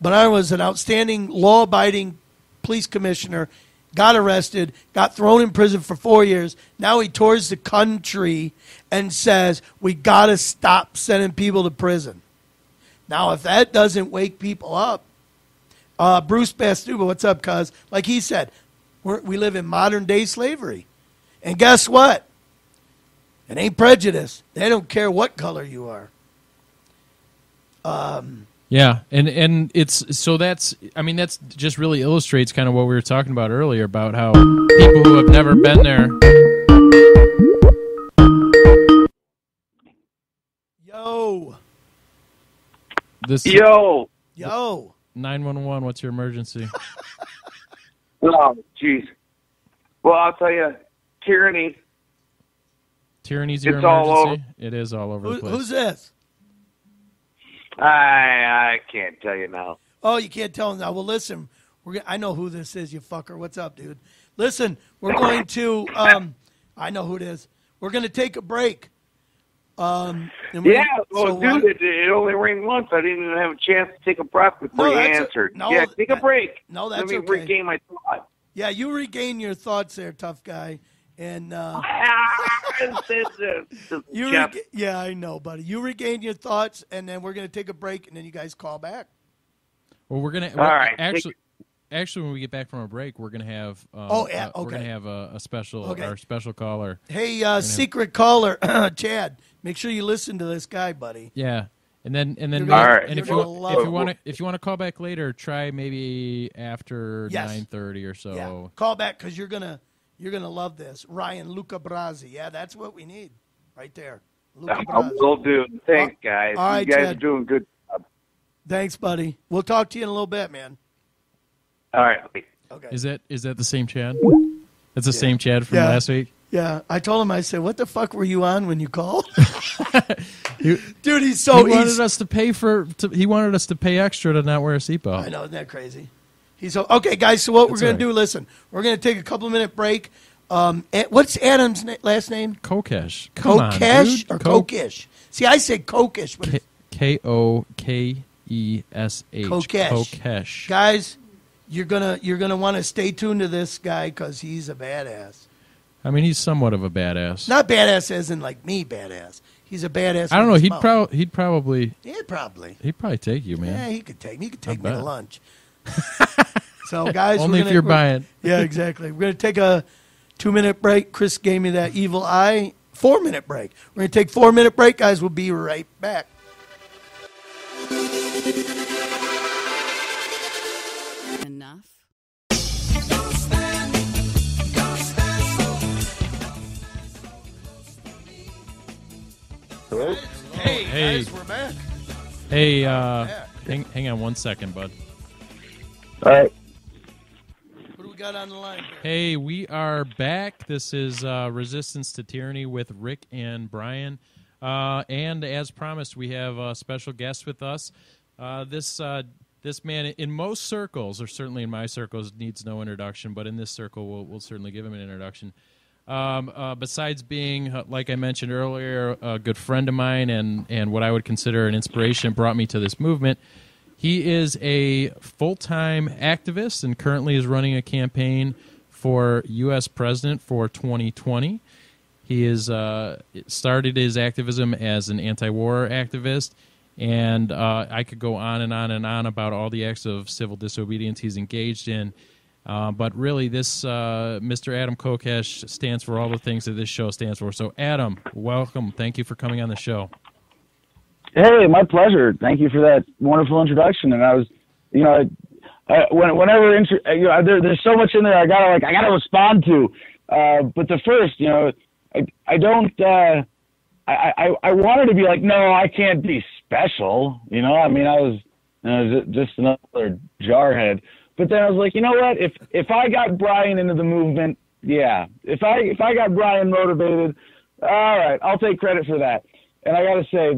Speaker 3: Bernard was an outstanding, law-abiding police commissioner. Got arrested, got thrown in prison for 4 years. Now he tours the country and says, we got to stop sending people to prison. Now, if that doesn't wake people up, Bruce Bastuba, what's up, cuz? Like he said, we live in modern-day slavery. And guess what? It ain't prejudice. They don't care what color you are.
Speaker 4: Yeah, and it's so that's just really illustrates kind of what we were talking about earlier about how people who have never been there.
Speaker 3: Yo.
Speaker 4: 911. What's your emergency?
Speaker 7: Oh, jeez. Well, I'll tell you, tyranny.
Speaker 4: Tyranny's your
Speaker 7: it's
Speaker 4: emergency.
Speaker 7: All over.
Speaker 4: It is all over the place.
Speaker 3: Who's this?
Speaker 7: I can't tell you now.
Speaker 3: Oh, you can't tell now. Well, listen, I know who this is, you fucker. What's up, dude? Listen, we're going to. I know who it is. We're going to take a break.
Speaker 7: Dude, it only rang once. I didn't even have a chance to take a breath before you answered. Take a break.
Speaker 3: No, that's
Speaker 7: Let me regain my thought.
Speaker 3: Yeah, you regain your thoughts there, tough guy. And yeah, I know, buddy. You regain your thoughts, and then we're going to take a break, and then you guys call back.
Speaker 4: Well, we're going to actually when we get back from our break, we're going to have we're going to have a special our special caller.
Speaker 3: Hey, secret caller, Chad. Make sure you listen to this guy, buddy.
Speaker 4: Yeah. And then if you want to call back later, try maybe after 9:30 or so.
Speaker 3: Yeah. Call back because you're gonna love this. Ryan Luca Brasi. Yeah, that's what we need right there.
Speaker 7: I will do. Thanks, guys.
Speaker 3: All right,
Speaker 7: you guys
Speaker 3: Chad.
Speaker 7: are doing good.
Speaker 3: Thanks, buddy. We'll talk to you in a little bit, man.
Speaker 7: All right.
Speaker 3: Okay.
Speaker 4: Is that the same Chad? That's the same Chad from last week?
Speaker 3: Yeah. I told him, I said, what the fuck were you on when you called? Dude, he's so...
Speaker 4: He wanted us to pay he wanted us to pay extra to not wear a seatbelt.
Speaker 3: I know, isn't that crazy? Okay, guys, so what we're going to do, listen, we're going to take a couple-minute break. What's Adam's last name?
Speaker 4: Kokesh.
Speaker 3: Kokesh or Kokish? See, I say Kokish. But
Speaker 4: Kokesh.
Speaker 3: Kokesh. Guys, you're gonna want to stay tuned to this guy because he's a badass.
Speaker 4: I mean, he's somewhat of a badass.
Speaker 3: Not badass as in like me badass. He's a badass.
Speaker 4: I don't know. He'd probably take you, man.
Speaker 3: Yeah, he could take me. He could take me to lunch. So, guys,
Speaker 4: only if you're buying.
Speaker 3: Yeah, exactly. We're gonna take a 2-minute break. Chris gave me that evil eye. 4-minute break. We're gonna take 4-minute break, guys. We'll be right back.
Speaker 8: Enough.
Speaker 7: Hello?
Speaker 3: Hey, guys, we're back.
Speaker 4: Hey, hang on 1 second, bud.
Speaker 7: All right.
Speaker 3: What do we got on the line here?
Speaker 4: Hey, we are back. This is Resistance to Tyranny with Rick and Brian. And as promised, we have a special guest with us. This man, in most circles, or certainly in my circles, needs no introduction, but in this circle, we'll certainly give him an introduction. Besides being, like I mentioned earlier, a good friend of mine and what I would consider an inspiration, brought me to this movement. He is a full-time activist and currently is running a campaign for U.S. president for 2020. He is started his activism as an anti-war activist, and I could go on and on and on about all the acts of civil disobedience he's engaged in. But really, this Mr. Adam Kokesh stands for all the things that this show stands for. So, Adam, welcome. Thank you for coming on the show.
Speaker 9: Hey, my pleasure. Thank you for that wonderful introduction. And I was, whenever there's so much in there I gotta respond to. But the first, I wanted to be like, no, I can't be special. I was just another jarhead. But then I was like, you know what? If I got Brian into the movement, yeah. If I got Brian motivated, all right, I'll take credit for that. And I got to say,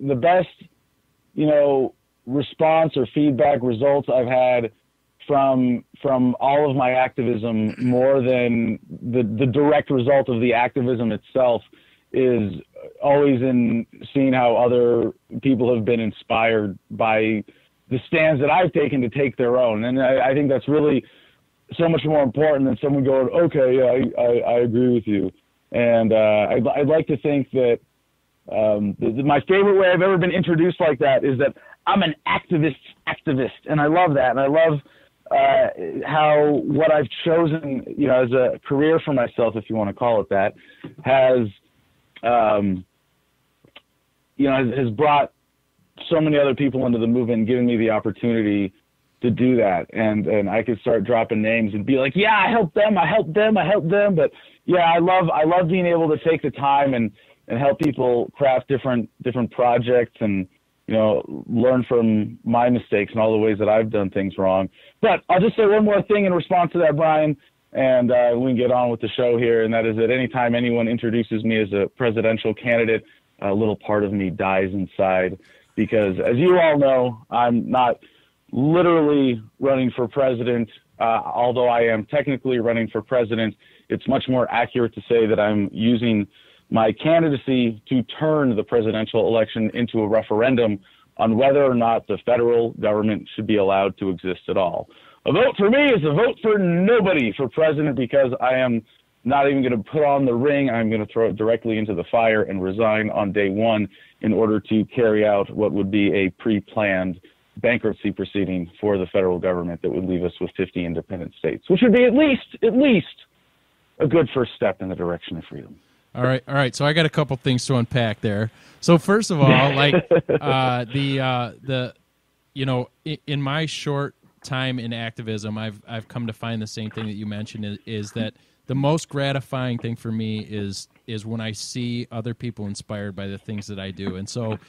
Speaker 9: the best, response or feedback results I've had from all of my activism, more than the direct result of the activism itself, is always in seeing how other people have been inspired by the stands that I've taken to take their own. And I think that's really so much more important than someone going, okay, yeah, I agree with you. And I'd like to think that my favorite way I've ever been introduced like that is that I'm an activist, and I love that. And I love how what I've chosen, as a career for myself, if you want to call it that, has brought so many other people into the movement and given me the opportunity to do that. And I could start dropping names and be like, yeah, I helped them. But yeah, I love being able to take the time and help people craft different projects and, learn from my mistakes and all the ways that I've done things wrong. But I'll just say one more thing in response to that, Brian, and we can get on with the show here. And that is that anytime anyone introduces me as a presidential candidate, a little part of me dies inside, because as you all know, I'm not literally running for president. Although I am technically running for president, it's much more accurate to say that I'm using my candidacy to turn the presidential election into a referendum on whether or not the federal government should be allowed to exist at all. A vote for me is a vote for nobody for president, because I am not even going to put on the ring. I'm going to throw it directly into the fire and resign on day one in order to carry out what would be a pre-planned bankruptcy proceeding for the federal government that would leave us with 50 independent states, which would be at least a good first step in the direction of freedom.
Speaker 4: All right. So I got a couple things to unpack there. So first of all, in my short time in activism, I've come to find the same thing that you mentioned is that the most gratifying thing for me is when I see other people inspired by the things that I do. And so,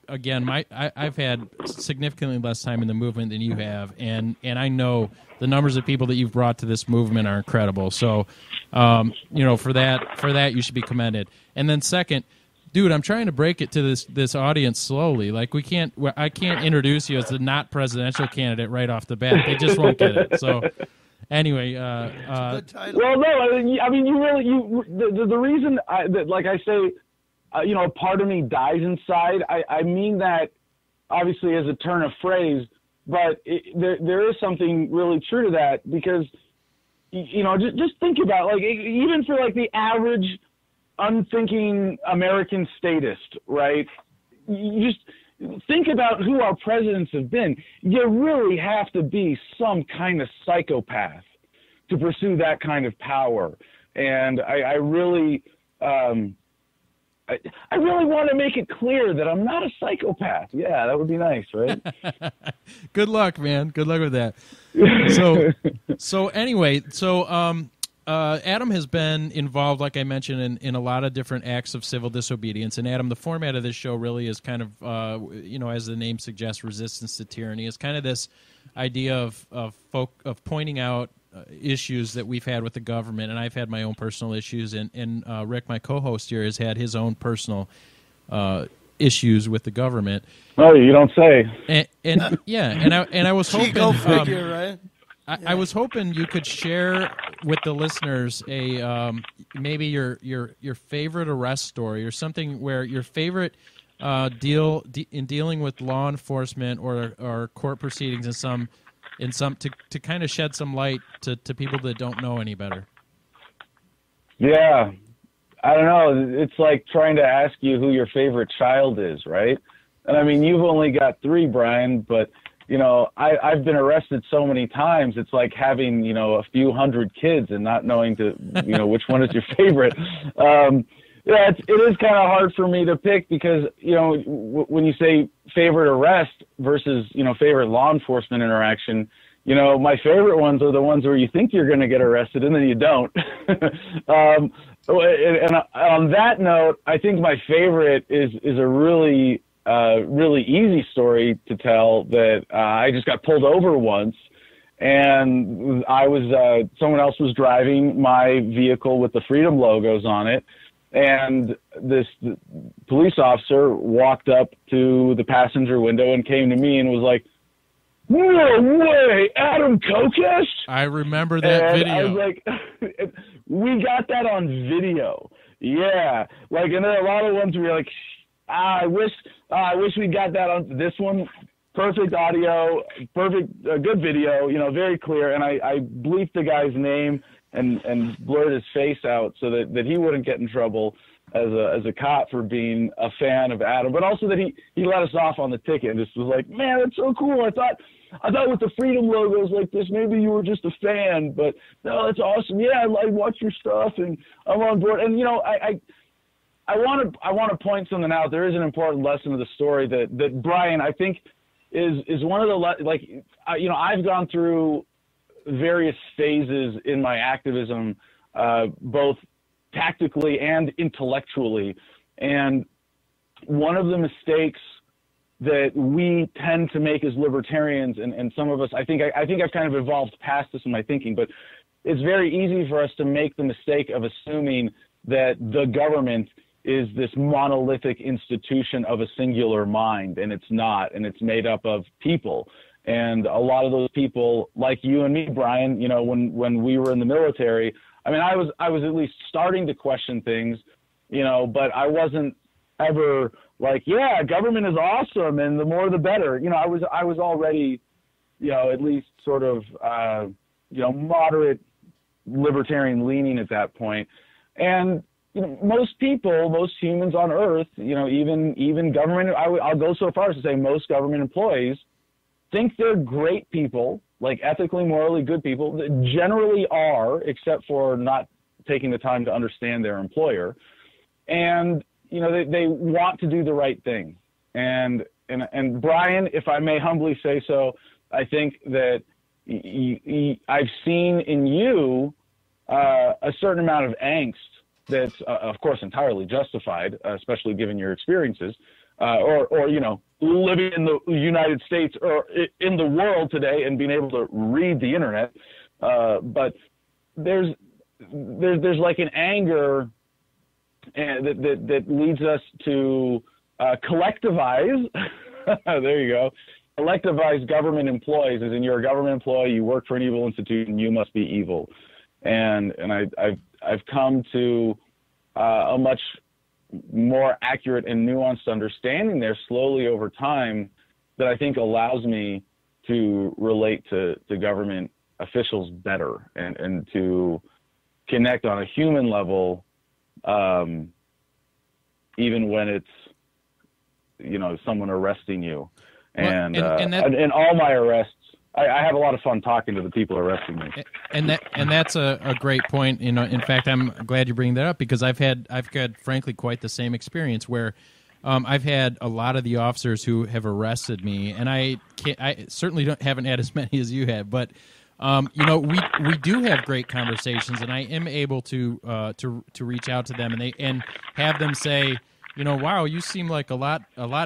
Speaker 4: again, I've had significantly less time in the movement than you have, and I know the numbers of people that you've brought to this movement are incredible. So, for that you should be commended. And then second, dude, I'm trying to break it to this audience slowly. Like I can't introduce you as the not presidential candidate right off the bat. They just won't get it. So. Anyway,
Speaker 3: good title.
Speaker 9: Well, no, I mean, the reason like I say, part of me dies inside. I mean that obviously as a turn of phrase, but there is something really true to that, because, just think about, like, even for like the average unthinking American statist, right? You just think about who our presidents have been. You really have to be some kind of psychopath to pursue that kind of power. And I really want to make it clear that I'm not a psychopath. Yeah, that would be nice, right?
Speaker 4: Good luck, man. Good luck with that. So anyway, Adam has been involved, like I mentioned, in a lot of different acts of civil disobedience. And Adam, the format of this show really is kind of, as the name suggests, resistance to tyranny. It's kind of this idea of pointing out issues that we've had with the government, and I've had my own personal issues, and Rick, my co-host here, has had his own personal issues with the government.
Speaker 9: Oh, you don't say.
Speaker 4: And I was hoping,
Speaker 3: go figure, right?
Speaker 4: I was hoping you could share with the listeners maybe your favorite arrest story, or something where your favorite in dealing with law enforcement or court proceedings to kind of shed some light to people that don't know any better.
Speaker 9: Yeah. I don't know. It's like trying to ask you who your favorite child is, right? And I mean, you've only got 3, Brian, but you know, I've been arrested so many times. It's like having, you know, a few hundred kids and not knowing which one is your favorite. Yeah, it is kind of hard for me to pick because, you know, when you say favorite arrest versus, you know, favorite law enforcement interaction, you know, my favorite ones are the ones where you think you're going to get arrested and then you don't. And on that note, I think my favorite is a really easy story to tell that I just got pulled over once, and I was someone else was driving my vehicle with the Freedom logos on it, and the police officer walked up to the passenger window and came to me and was like, "No way, Adam Kokesh?"
Speaker 4: I remember that video.
Speaker 9: I was like, we got that on video. Yeah. Like, and there are a lot of ones where you're like, I wish we got that on this one. Perfect audio, perfect, good video, you know, very clear. And I bleeped the guy's name and blurred his face out so that he wouldn't get in trouble as a cop for being a fan of Adam, but also that he let us off on the ticket and just was like, "Man, that's so cool. I thought with the Freedom logos like this, maybe you were just a fan, but no, that's awesome. Yeah, I watch your stuff and I'm on board." And you know, I want to point something out. There is an important lesson of the story that Brian, I think, is one of the you know, I've gone through various phases in my activism, both tactically and intellectually, and one of the mistakes that we tend to make as libertarians, and some of us, I think I've kind of evolved past this in my thinking, but it's very easy for us to make the mistake of assuming that the government is this monolithic institution of a singular mind, and it's not, and it's made up of people. And a lot of those people, like you and me, Brian, you know, when we were in the military, I mean, I was at least starting to question things, you know, but I wasn't ever like, yeah, government is awesome and the more the better. You know, I was already, you know, at least sort of, you know, moderate libertarian leaning at that point. And, you know, most humans on earth, you know, even government, I'll go so far as to say most government employees think they're great people, like ethically, morally good people, that generally are, except for not taking the time to understand their employer. And, you know, they want to do the right thing. And Brian, if I may humbly say so, I think that I've seen in you a certain amount of angst that's, of course, entirely justified, especially given your experiences, or you know, living in the United States or in the world today and being able to read the internet. But there's like an anger that leads us to collectivize. There you go. Collectivize government employees, as in you're a government employee, you work for an evil institution, you must be evil. And I've come to a much more accurate and nuanced understanding there slowly over time that I think allows me to relate to government officials better and to connect on a human level, even when it's, you know, someone arresting you. And all my arrests, I have a lot of fun talking to the people arresting me.
Speaker 4: And that's a great point. You know, in fact, I'm glad you bring that up because I've had frankly quite the same experience where I've had a lot of the officers who have arrested me, and I certainly haven't had as many as you have, but you know, we do have great conversations, and I am able to reach out to them and have them say, you know, wow, you seem like a lot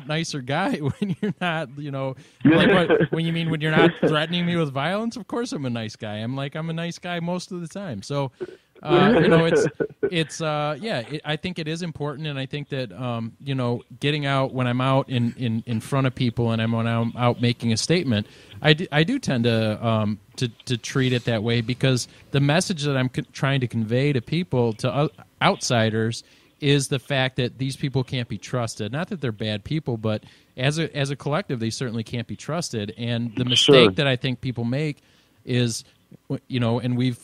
Speaker 4: nicer guy when you're not, you know, like when you're not threatening me with violence. Of course, I'm a nice guy. I'm a nice guy most of the time. So, you know, I think it is important, and I think that you know, getting out when I'm out in front of people and when I'm out making a statement, I do tend to treat it that way because the message that I'm trying to convey to people, to outsiders, is the fact that these people can't be trusted. Not that they're bad people, but as a collective, they certainly can't be trusted. And the mistake that I think people make is and we've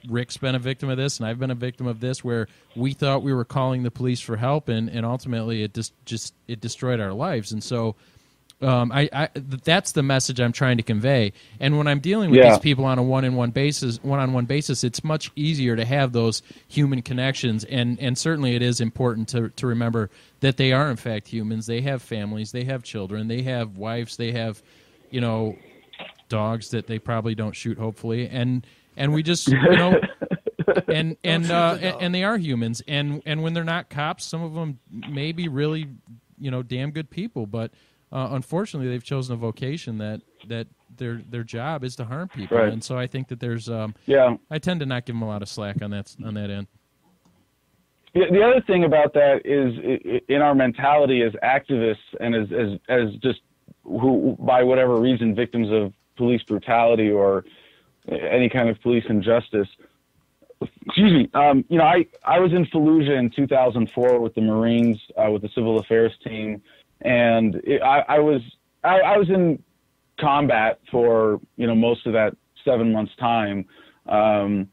Speaker 4: Rick's been a victim of this, and I've been a victim of this, where we thought we were calling the police for help, and ultimately it it destroyed our lives. And so that's the message I'm trying to convey. And when I'm dealing with these people on a one-on-one basis, it's much easier to have those human connections. And certainly it is important to remember that they are in fact humans. They have families, they have children, they have wives, they have, dogs that they probably don't shoot, hopefully. And we just, and they are humans. And when they're not cops, some of them may be really, damn good people, but unfortunately, they've chosen a vocation that their job is to harm people,
Speaker 9: right.
Speaker 4: And so I think that there's I tend to not give them a lot of slack on that end.
Speaker 9: The other thing about that is in our mentality as activists and as just who, by whatever reason, victims of police brutality or any kind of police injustice. Excuse me. I was in Fallujah in 2004 with the Marines, with the Civil Affairs team. And I was in combat for most of that 7 months time, and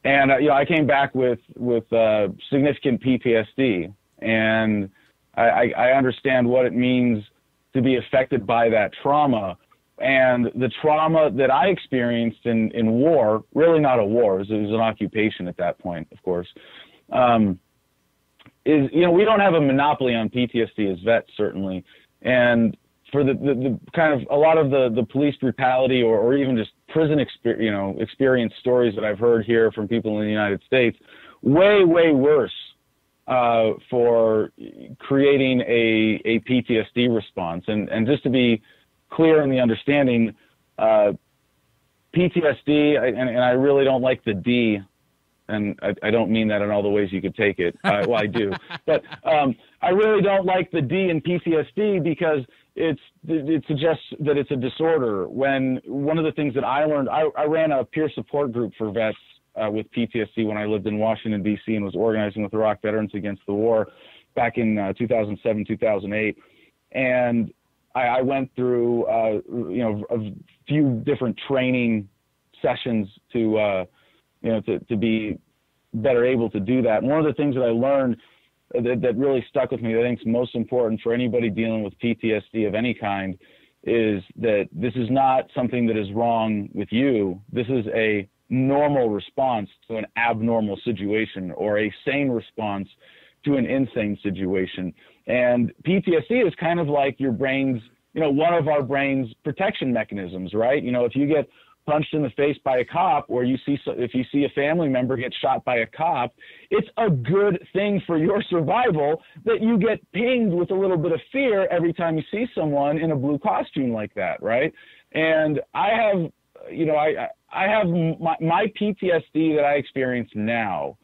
Speaker 9: I came back with significant PTSD, and I understand what it means to be affected by that trauma, and the trauma that I experienced in war, really not a war, it was an occupation at that point, of course. Is we don't have a monopoly on PTSD as vets, certainly, and for the kind of a lot of the police brutality or even just prison experience stories that I've heard here from people in the United States, way worse for creating a PTSD response. And just to be clear in the understanding, PTSD, and I really don't like the D. And I don't mean that in all the ways you could take it. Well, I do. But I really don't like the D in PTSD because it suggests that it's a disorder. When one of the things that I learned, I ran a peer support group for vets with PTSD when I lived in Washington, D.C. and was organizing with Iraq Veterans Against the War back in 2007, 2008. And I went through, a few different training sessions to be better able to do that. And one of the things that I learned that really stuck with me, that I think is most important for anybody dealing with PTSD of any kind, is that this is not something that is wrong with you. This is a normal response to an abnormal situation or a sane response to an insane situation. And PTSD is kind of like your brain's, one of our brain's protection mechanisms, right? If you get punched in the face by a cop, or if you see a family member get shot by a cop, it's a good thing for your survival that you get pinged with a little bit of fear every time you see someone in a blue costume like that, right? And I have, I have my PTSD that I experience now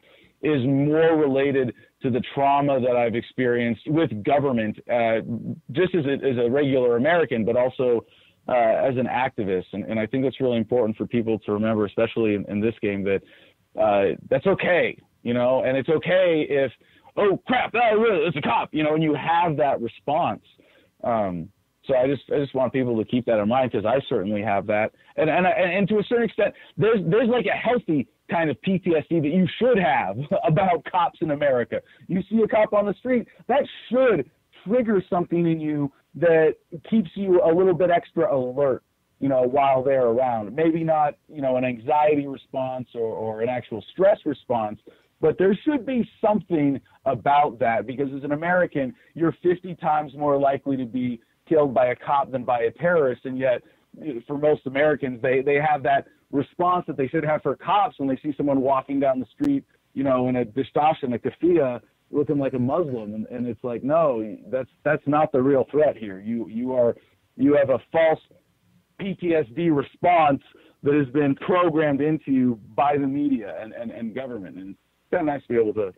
Speaker 9: is more related to the trauma that I've experienced with government, just as a regular American, but also as an activist. And I think that's really important for people to remember, especially in this game, that that's okay, and it's okay if, oh crap, it's a cop, and you have that response. So I just want people to keep that in mind, because I certainly have that. And to a certain extent, there's like a healthy kind of PTSD that you should have about cops in America. You see a cop on the street, that should trigger something in you that keeps you a little bit extra alert, while they're around. Maybe not, an anxiety response or an actual stress response, but there should be something about that, because as an American, you're 50 times more likely to be killed by a cop than by a terrorist. And yet, for most Americans, they have that response that they should have for cops when they see someone walking down the street, in a distash and a keffiyeh, looking like a Muslim, and it's like, no, that's not the real threat here. You have a false PTSD response that has been programmed into you by the media and government, and it's kind of nice to be able to,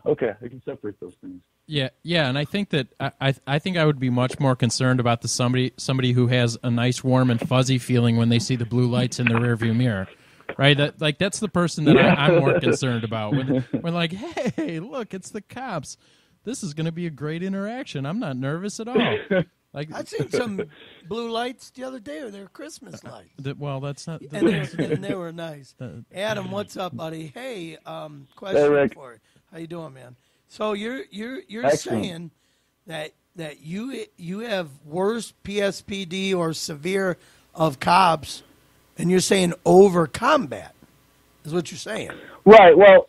Speaker 9: okay, I can separate those things.
Speaker 4: Yeah, and I think that I think I would be much more concerned about somebody who has a nice, warm, and fuzzy feeling when they see the blue lights in the rearview mirror, right? That's the person that I'm more concerned about. When like, hey, look, it's the cops. This is going to be a great interaction. I'm not nervous at all. Like
Speaker 3: I seen some blue lights the other day, or they're Christmas lights.
Speaker 4: Well, that's not.
Speaker 3: And they were nice. Adam, what's up, buddy? Hey, question
Speaker 9: Hey,
Speaker 3: for you. How you doing, man? So you're
Speaker 9: Excellent.
Speaker 3: saying that you have worse PSPD or severe of cops, and you're saying over combat is what you're saying.
Speaker 9: Right. Well,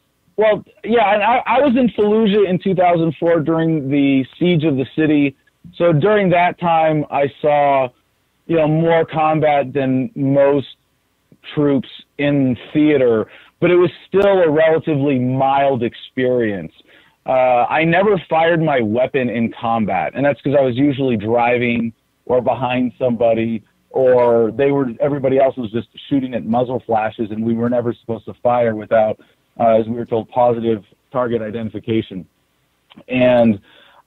Speaker 9: yeah. And I was in Fallujah in 2004 during the siege of the city. So during that time, I saw, more combat than most troops in theater, but it was still a relatively mild experience. I never fired my weapon in combat, and that's because I was usually driving or behind somebody, or everybody else was just shooting at muzzle flashes, and we were never supposed to fire without, as we were told, positive target identification. And,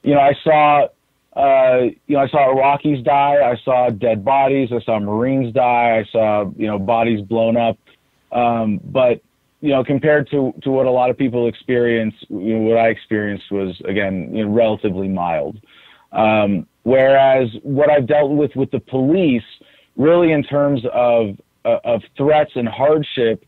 Speaker 9: I saw Iraqis die. I saw dead bodies. I saw Marines die. I saw, bodies blown up. But, compared to what a lot of people experience, what I experienced was, again, relatively mild. Whereas what I've dealt with the police, really in terms of threats and hardship,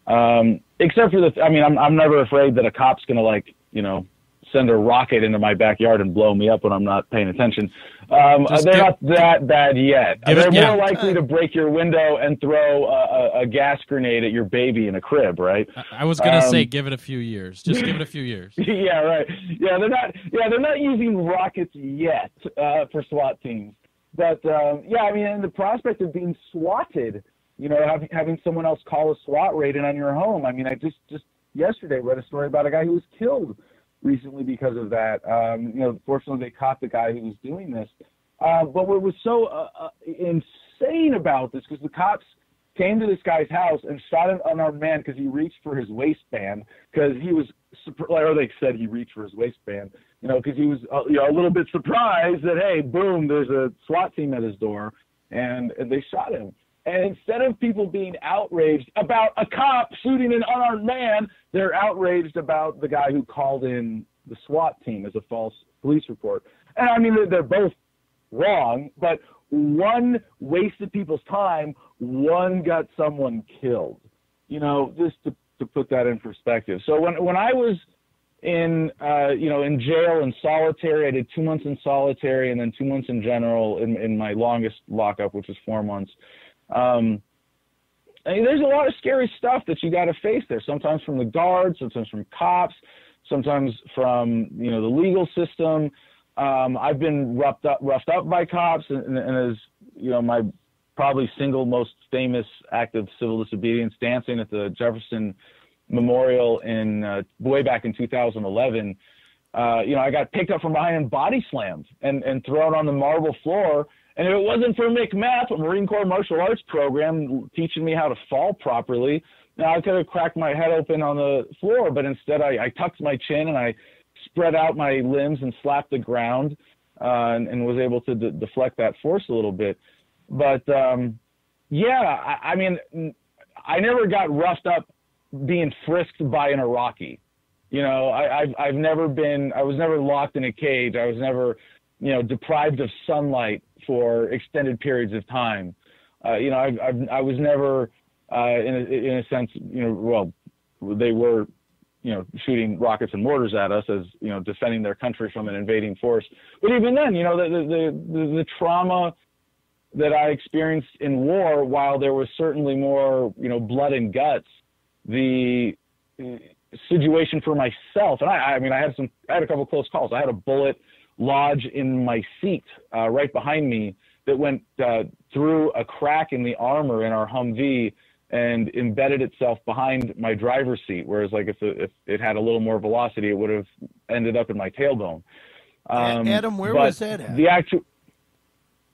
Speaker 9: except for I'm never afraid that a cop's going to send a rocket into my backyard and blow me up when I'm not paying attention. They're not that bad yet. They're more likely to break your window and throw a gas grenade at your baby in a crib, right?
Speaker 4: I was going to say, give it a few years. Just give it a few years.
Speaker 9: Yeah, right. Yeah, they're not using rockets yet for SWAT teams. But and the prospect of being swatted, having someone else call a SWAT raid in on your home. I just yesterday read a story about a guy who was killed recently because of that. Fortunately, they caught the guy who was doing this. But what was so insane about this, because the cops came to this guy's house and shot an unarmed man because he reached for his waistband, because he was, or they said he reached for his waistband, because he was a little bit surprised that, hey, boom, there's a SWAT team at his door, and they shot him. And instead of people being outraged about a cop shooting an unarmed man, they're outraged about the guy who called in the SWAT team as a false police report. And they're both wrong, but one wasted people's time, one got someone killed. Just to put that in perspective. So when I was in jail in solitary, I did 2 months in solitary and then 2 months in general in my longest lockup, which was 4 months. There's a lot of scary stuff that you got to face there. Sometimes from the guards, sometimes from cops, sometimes from the legal system. I've been roughed up by cops, and as my probably single most famous act of civil disobedience, dancing at the Jefferson Memorial way back in 2011. I got picked up from behind and body slammed and thrown on the marble floor. And if it wasn't for McMath, a Marine Corps martial arts program, teaching me how to fall properly, now I could have cracked my head open on the floor. But instead, I tucked my chin and I spread out my limbs and slapped the ground and was able to deflect that force a little bit. But, I never got roughed up being frisked by an Iraqi. I was never locked in a cage. I was never, deprived of sunlight for extended periods of time. I was never, in a sense, they were, shooting rockets and mortars at us as, defending their country from an invading force. But even then, the trauma that I experienced in war, while there was certainly more, blood and guts, the situation for myself, and I had a couple of close calls. I had a bullet lodge in my seat right behind me that went through a crack in the armor in our Humvee and embedded itself behind my driver's seat. Whereas, if it had a little more velocity, it would have ended up in my tailbone.
Speaker 3: Adam, where was that at?
Speaker 9: The actual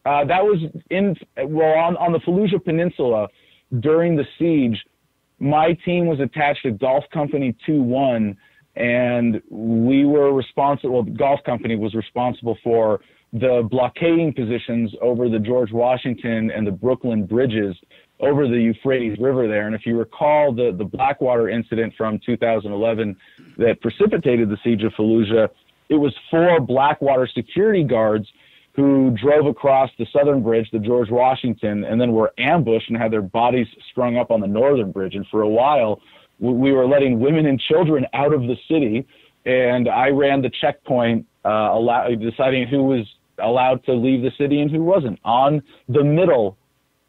Speaker 9: that was on the Fallujah Peninsula during the siege. My team was attached to Golf Company 2-1, and we were responsible. The Golf Company was responsible for the blockading positions over the George Washington and the Brooklyn bridges over the Euphrates River there. And if you recall the Blackwater incident from 2011 that precipitated the siege of Fallujah, it was 4 Blackwater security guards who drove across the southern bridge, the George Washington, and then were ambushed and had their bodies strung up on the northern bridge. And for a while, we were letting women and children out of the city, and I ran the checkpoint, deciding who was allowed to leave the city and who wasn't, on the middle,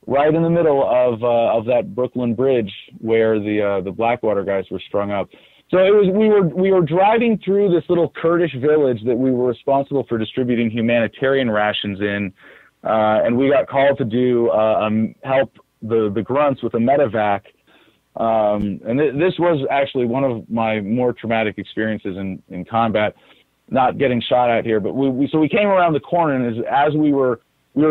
Speaker 9: right in the middle of that Brooklyn Bridge where the Blackwater guys were strung up. So it was we were driving through this little Kurdish village that we were responsible for distributing humanitarian rations in, and we got called to do help the grunts with a medevac. And this was actually one of my more traumatic experiences in combat, not getting shot at here. But so we came around the corner, and as we were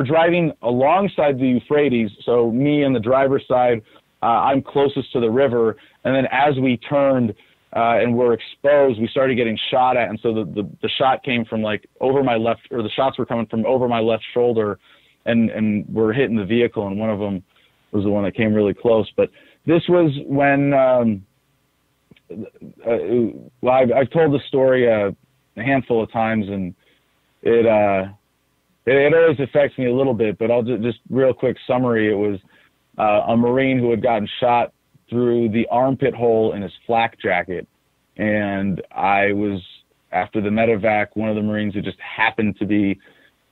Speaker 9: driving alongside the Euphrates, so me and the driver's side, I'm closest to the river, and then as we turned and were exposed, we started getting shot at, and so the shot came from like over my left, or the shots were coming from over my left shoulder, and were hitting the vehicle, and one of them was the one that came really close. But this was when, I've told the story a handful of times, and it always affects me a little bit, but I'll just real quick summary. It was a Marine who had gotten shot through the armpit hole in his flak jacket. And I was, after the medevac, one of the Marines who just happened to be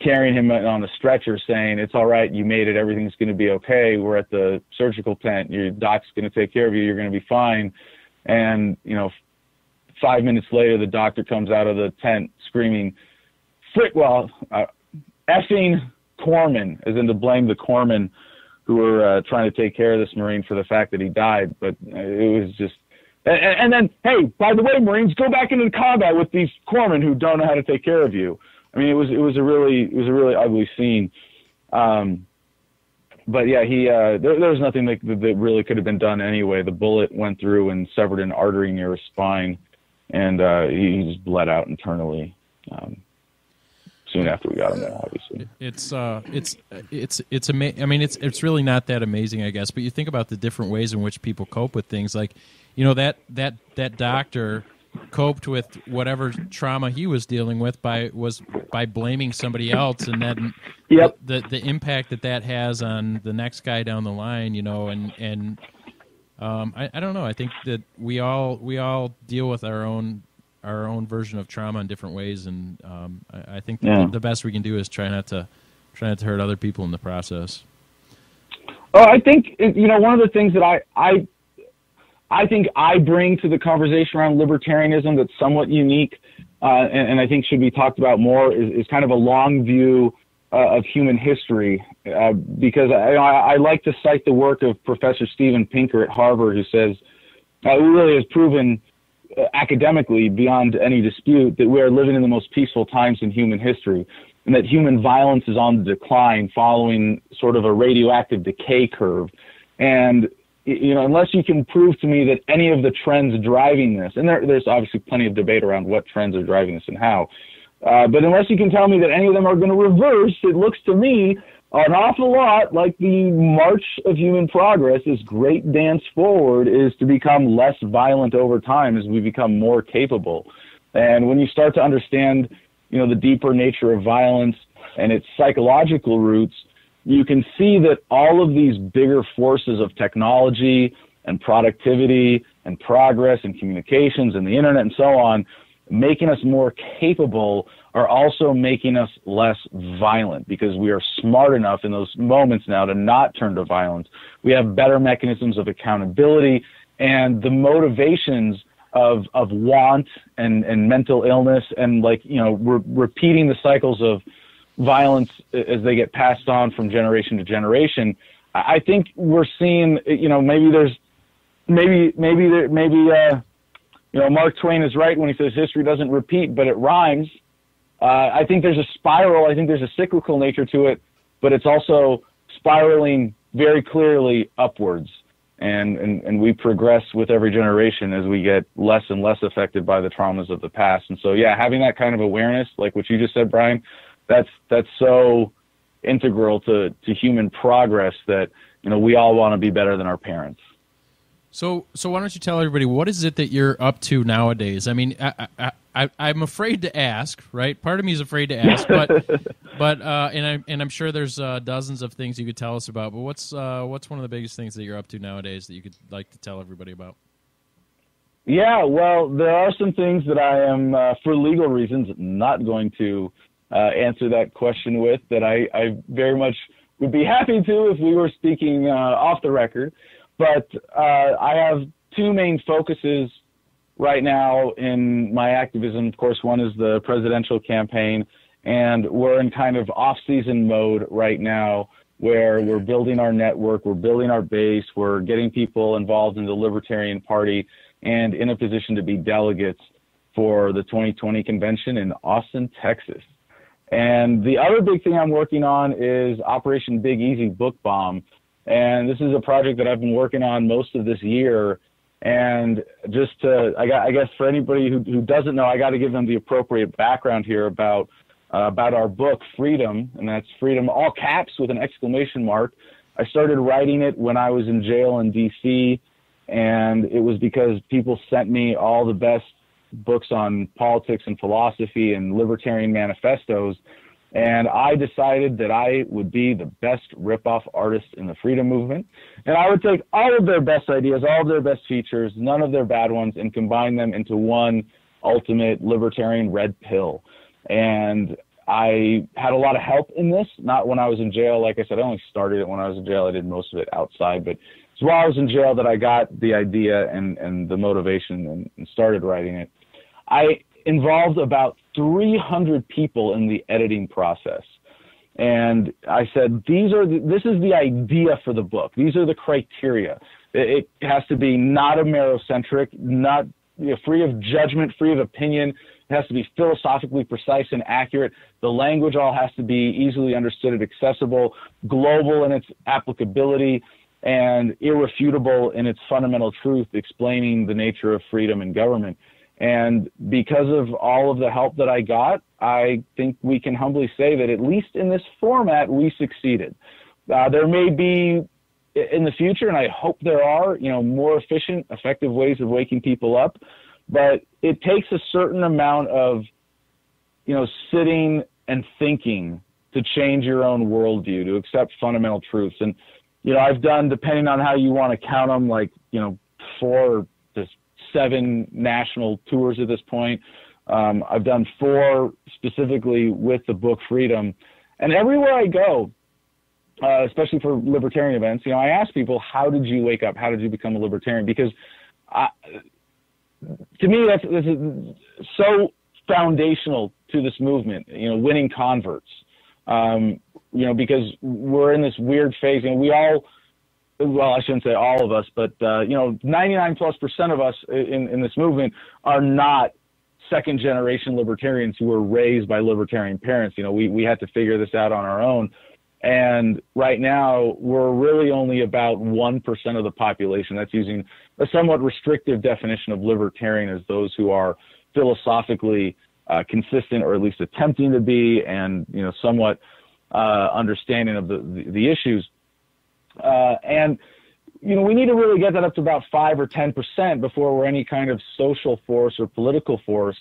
Speaker 9: carrying him on a stretcher saying, "It's all right, you made it, everything's going to be okay. We're at the surgical tent, your doc's going to take care of you, you're going to be fine." And, 5 minutes later, the doctor comes out of the tent screaming, effing corpsmen, as in to blame the corpsmen who were trying to take care of this Marine for the fact that he died. But it was just, and then, hey, by the way, Marines, go back into combat with these corpsmen who don't know how to take care of you. I mean, it was a really ugly scene. But yeah, there was nothing that really could have been done anyway. The bullet went through and severed an artery near his spine, and he just bled out internally. Soon after we got him there, obviously. I mean, it's really not that amazing, I guess. But you think about the different ways in which people cope with things. Like, that doctor coped with whatever trauma he was dealing with by blaming somebody else, and then yep.
Speaker 4: the impact that has on the next guy down the line. And I don't know. I think that we all deal with our own version of trauma in different ways, and I think the best we can do is try not to hurt other people in the process.
Speaker 9: Oh, I think one of the things that I think I bring to the conversation around libertarianism that's somewhat unique, and I think should be talked about more, is kind of a long view of human history, because I like to cite the work of Professor Steven Pinker at Harvard, who says, who really has proven academically beyond any dispute that we are living in the most peaceful times in human history, and that human violence is on the decline following sort of a radioactive decay curve. And unless you can prove to me that any of the trends driving this, and there's obviously plenty of debate around what trends are driving this and how, but unless you can tell me that any of them are going to reverse, it looks to me an awful lot like the march of human progress, this great dance forward, is to become less violent over time as we become more capable. And when you start to understand, the deeper nature of violence and its psychological roots, you can see that all of these bigger forces of technology and productivity and progress and communications and the internet and so on, making us more capable, are also making us less violent, because we are smart enough in those moments now to not turn to violence. We have better mechanisms of accountability, and the motivations of want and mental illness and repeating the cycles of violence as they get passed on from generation to generation. I think we're seeing, Mark Twain is right when he says history doesn't repeat, but it rhymes. I think there's a spiral. I think there's a cyclical nature to it, but it's also spiraling very clearly upwards. And we progress with every generation as we get less and less affected by the traumas of the past. And so, yeah, having that kind of awareness, like what you just said, Brian, that's so integral to human progress that, we all want to be better than our parents.
Speaker 4: So why don't you tell everybody, what is it that you're up to nowadays? I mean, I'm afraid to ask, right? Part of me is afraid to ask, but I'm sure there's dozens of things you could tell us about. But what's one of the biggest things that you're up to nowadays that you could like to tell everybody about?
Speaker 9: Yeah, well, there are some things that I am, for legal reasons, not going to answer that question with, that I very much would be happy to if we were speaking off the record. But I have two main focuses right now in my activism. Of course, one is the presidential campaign, and we're in kind of off-season mode right now where we're building our network, we're building our base, we're getting people involved in the Libertarian Party and in a position to be delegates for the 2020 convention in Austin, Texas. And the other big thing I'm working on is Operation Big Easy Book Bomb. And this is a project that I've been working on most of this year. And just to, I guess for anybody who doesn't know, I got to give them the appropriate background here about our book, Freedom, and that's Freedom, all caps with an exclamation mark. I started writing it when I was in jail in D.C., and it was because people sent me all the best books on politics and philosophy and libertarian manifestos. And I decided that I would be the best ripoff artist in the freedom movement. And I would take all of their best ideas, all of their best features, none of their bad ones, and combine them into one ultimate libertarian red pill. And I had a lot of help in this, not when I was in jail. Like I said, I only started it when I was in jail. I did most of it outside. But it's while I was in jail that I got the idea and the motivation and started writing it. I involved about 300 people in the editing process. And I said, this is the idea for the book. These are the criteria. It has to be not Amerocentric, not free of judgment, free of opinion. It has to be philosophically precise and accurate. The language all has to be easily understood and accessible, global in its applicability, and irrefutable in its fundamental truth, explaining the nature of freedom and government. And because of all of the help that I got, I think we can humbly say that at least in this format, we succeeded. There may be in the future, and I hope there are, more efficient, effective ways of waking people up, but it takes a certain amount of, sitting and thinking to change your own worldview, to accept fundamental truths. And, I've done, depending on how you want to count them, 4 to 7 national tours at this point. I've done 4 specifically with the book Freedom. And everywhere I go, especially for libertarian events, I ask people, how did you wake up? How did you become a libertarian? Because to me, this is so foundational to this movement, winning converts. Because we're in this weird phase, and we all, well, I shouldn't say all of us, but 99+% of us in this movement are not second generation libertarians who were raised by libertarian parents. We had to figure this out on our own. And right now we're really only about 1% of the population. That's using a somewhat restrictive definition of libertarian as those who are philosophically consistent, or at least attempting to be, and somewhat understanding of the issues. And we need to really get that up to about 5 or 10% before we're any kind of social force or political force.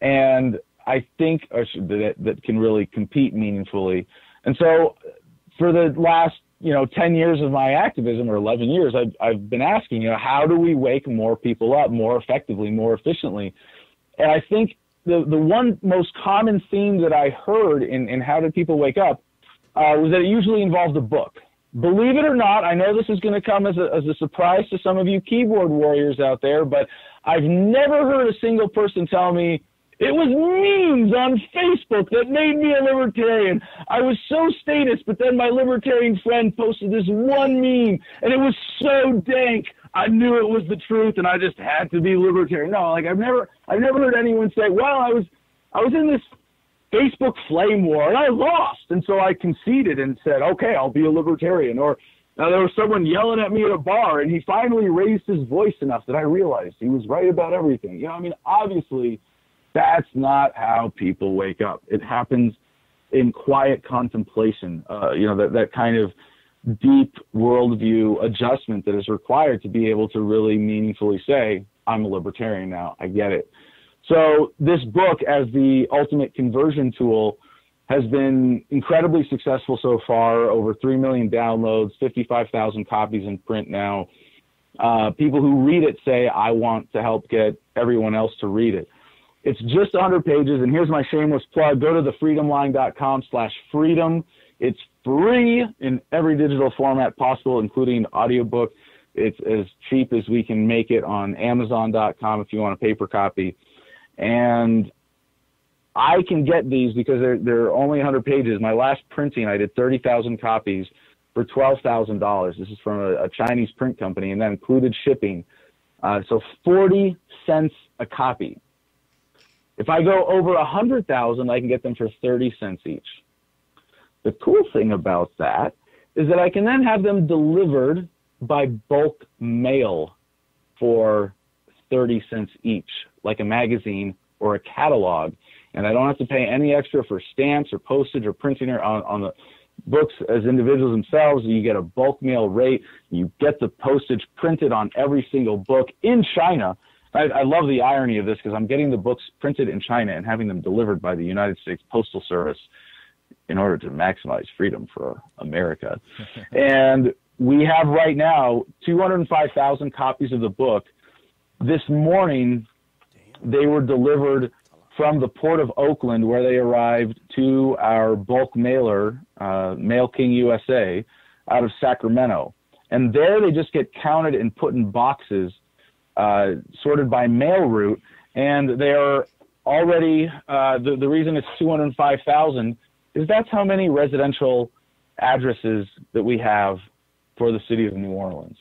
Speaker 9: And I think that can really compete meaningfully. And so for the last, 10 years of my activism, or 11 years, I've been asking, how do we wake more people up more effectively, more efficiently? And I think the one most common theme that I heard in how did people wake up was that it usually involved a book. Believe it or not, I know this is going to come as a surprise to some of you keyboard warriors out there, but I've never heard a single person tell me, it was memes on Facebook that made me a libertarian. I was so status, but then my libertarian friend posted this one meme, and it was so dank. I knew it was the truth, and I just had to be libertarian. No, I've never heard anyone say, well, I was in this Facebook flame war, and I lost, and so I conceded and said, okay, I'll be a libertarian. Or there was someone yelling at me at a bar, and he finally raised his voice enough that I realized he was right about everything. Obviously, that's not how people wake up. It happens in quiet contemplation, that kind of deep worldview adjustment that is required to be able to really meaningfully say, I'm a libertarian now. I get it. So this book, as the ultimate conversion tool, has been incredibly successful so far. Over 3 million downloads, 55,000 copies in print now. People who read it say, I want to help get everyone else to read it. It's just 100 pages, and here's my shameless plug. Go to thefreedomline.com/freedom. It's free in every digital format possible, including audiobook. It's as cheap as we can make it on Amazon.com if you want a paper copy. And I can get these because they're only 100 pages. My last printing, I did 30,000 copies for $12,000. This is from a Chinese print company, and that included shipping. So 40 cents a copy. If I go over 100,000, I can get them for 30 cents each. The cool thing about that is that I can then have them delivered by bulk mail for 30 cents each, like a magazine or a catalog. And I don't have to pay any extra for stamps or postage or printing on the books as individuals themselves. You get a bulk mail rate. You get the postage printed on every single book in China. I love the irony of this because I'm getting the books printed in China and having them delivered by the United States Postal Service in order to maximize freedom for America. And we have right now 205,000 copies of the book. This morning, they were delivered from the Port of Oakland, where they arrived to our bulk mailer, Mail King USA, out of Sacramento. And there they just get counted and put in boxes, sorted by mail route. And they are already, the reason it's 205,000 is that's how many residential addresses that we have for the city of New Orleans.